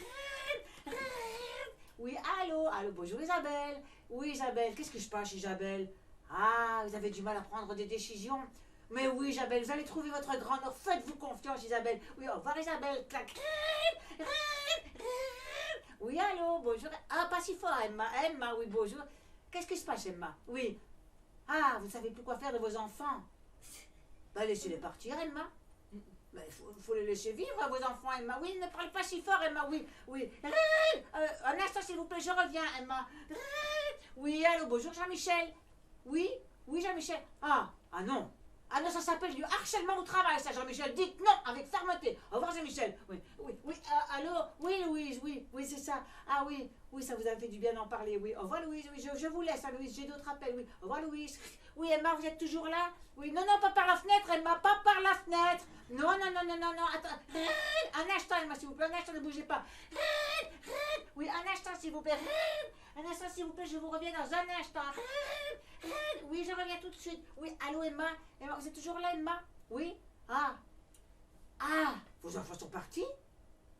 A: Oui, allô, bonjour, Isabelle. Oui, Isabelle, qu'est-ce que je passe, Isabelle? Ah, vous avez du mal à prendre des décisions. Mais oui, Isabelle, vous allez trouver votre grand nord. Faites-vous confiance, Isabelle. Oui, au revoir, Isabelle. Clac. Oui, allô, bonjour. Ah, pas si fort, Emma. Emma, oui, bonjour. Qu'est-ce qui se passe, Emma? Oui. Ah, vous ne savez plus quoi faire de vos enfants. Ben, laissez-les partir, Emma. Mais il faut les laisser vivre, vos enfants, Emma. Oui, ne parlez pas si fort, Emma. Oui. Un instant, s'il vous plaît, je reviens, Emma. Oui, allô, bonjour, Jean-Michel. Oui, Jean-Michel. Ah, non. Ah non, ça s'appelle du harcèlement au travail, ça, Jean-Michel. Dites non, avec fermeté. Au revoir, Jean-Michel. Oui. Allô? Oui, Louise, oui, c'est ça. Ah oui, ça vous a fait du bien d'en parler, oui. Au revoir, Louise, oui, je vous laisse, hein, Louise, j'ai d'autres appels, oui. Au revoir, Louise. Oui, Emma, vous êtes toujours là? Oui, non, pas par la fenêtre, Emma, pas par la fenêtre. Non, attends. Un instant, Emma, s'il vous plaît, un instant, ne bougez pas. Oui, un instant, s'il vous plaît. Un instant, s'il vous plaît, je vous reviens dans un instant. Oui, je reviens tout de suite. Oui, allô, Emma? Emma, vous êtes toujours là, Emma? Oui? Ah, vos enfants sont partis?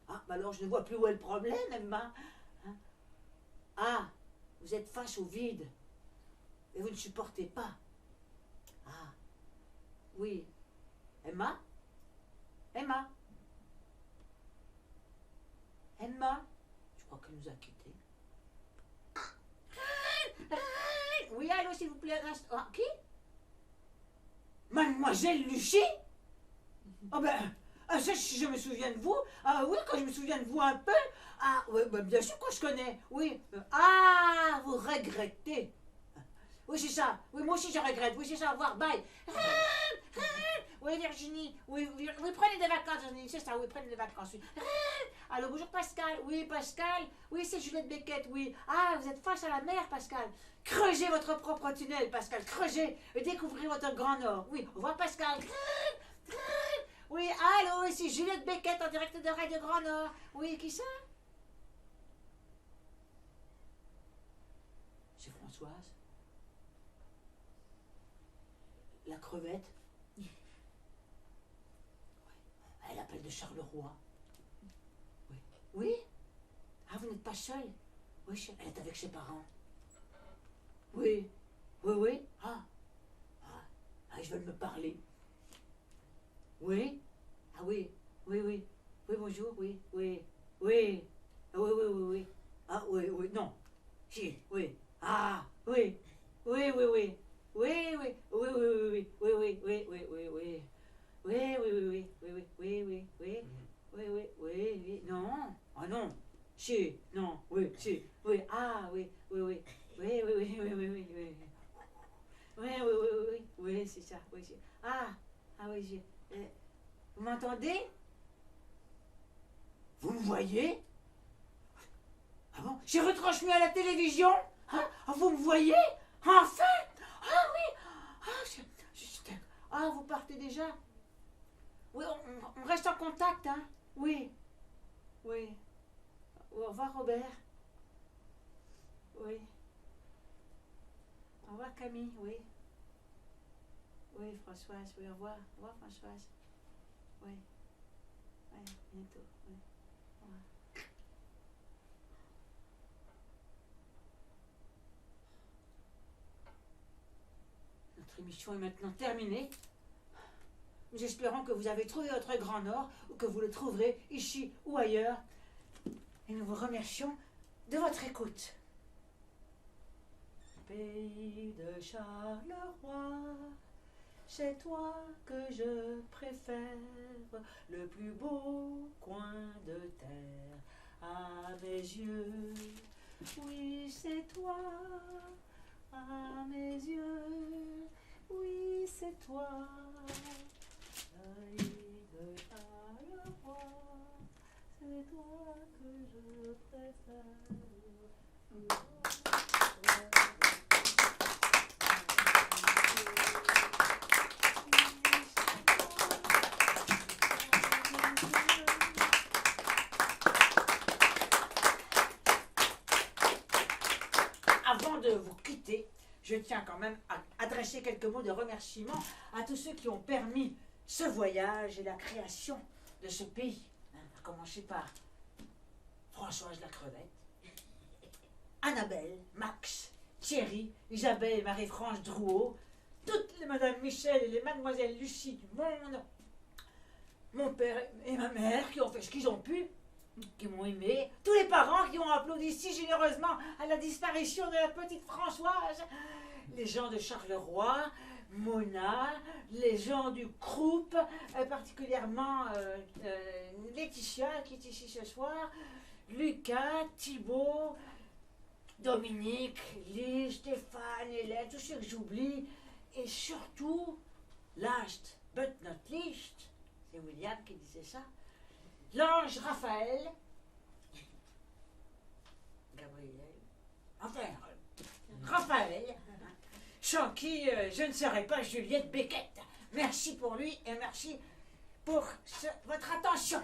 A: Ah, bah alors je ne vois plus où est le problème, Emma. Hein? Ah, vous êtes face au vide. Et vous ne supportez pas. Ah, oui. Emma? Je crois qu'elle nous a quittés. Oui, allô, s'il vous plaît. Ah, qui? Mademoiselle Lucie? Oh ben, ça, si je me souviens de vous. Ah oui, quand je me souviens de vous un peu. Ah oui, ben, bien sûr que je connais. Oui. Ah, vous regrettez. Oui, c'est ça. Oui, moi aussi je regrette. Oui, c'est ça. Au revoir. Bye. Oui, Virginie. Oui, prenez des vacances, Virginie. C'est ça. Oui, prenez des vacances. Oui. Allô, bonjour Pascal. Oui, Pascal. Oui, c'est Juliette Beckett. Oui. Ah, vous êtes face à la mer, Pascal. Creusez votre propre tunnel, Pascal. Creusez et découvrez votre grand nord. Oui, au revoir, Pascal. Oui, allô, ici Juliette Beckett en direct de Radio Grand Nord. Oui, qui ça? C'est Françoise. La crevette. Elle appelle de Charleroi. Oui. Ah, vous n'êtes pas seule? Oui, elle est avec ses parents. Oui. Ah, ils veulent me parler. Oui. Ah oui. Oui, bonjour, oui. Oui. Ah, oui, non. Si, oui. Ah, oui. Oui.
C: oui, oui. Oui, oui, oui, oui, oui, oui, oui, oui, oui, oui, oui. Oui, oui, oui, oui, oui, oui, oui, oui, oui, oui, oui, oui, non, ah non, si, non, oui, si, oui, ah, oui, oui, oui, oui, oui, oui, oui, oui, oui, oui, oui, oui, oui, oui, oui, c'est ça, oui, ah, ah oui, vous m'entendez? Vous me voyez? Ah bon? J'ai retransmis à la télévision? Hein? Ah, vous me voyez? Enfin? Ah oui! Ah, ah, vous partez déjà? Oui, on reste en contact, hein? Oui. Oui. Au revoir, Robert. Oui. Au revoir, Camille, oui. Oui, Françoise, oui, au revoir. Au revoir, Françoise. Oui. Oui, bientôt, oui. Au revoir. Notre émission est maintenant terminée. Nous espérons que vous avez trouvé votre Grand Nord ou que vous le trouverez ici ou ailleurs. Et nous vous remercions de votre écoute. Pays de Charleroi, c'est toi que je préfère, le plus beau coin de terre à mes yeux. Oui, c'est toi, à mes yeux, oui, c'est toi. Pays de Charleroi, c'est toi que je préfère. Avant de vous quitter, je tiens quand même à adresser quelques mots de remerciement à tous ceux qui ont permis ce voyage et la création de ce pays. À commencer par Françoise la Crevette, Annabelle, Max, Thierry, Isabelle et Marie-France Drouot, toutes les Madame Michel et les Mademoiselles Lucie du monde, mon père et ma mère qui ont fait ce qu'ils ont pu, qui m'ont aimé, tous les parents qui ont applaudi si généreusement à la disparition de la petite Françoise, les gens de Charleroi, Mona, les gens du groupe, particulièrement Laetitia qui est ici ce soir, Lucas, Thibaut, Dominique, Lise, Stéphane, Hélène, tous ceux que j'oublie, et surtout, last but not least, c'est William qui disait ça, l'ange Raphaël, Gabriel, enfin, Raphaël, sans qui je ne serais pas Juliette Beckett. Merci pour lui et merci pour votre attention.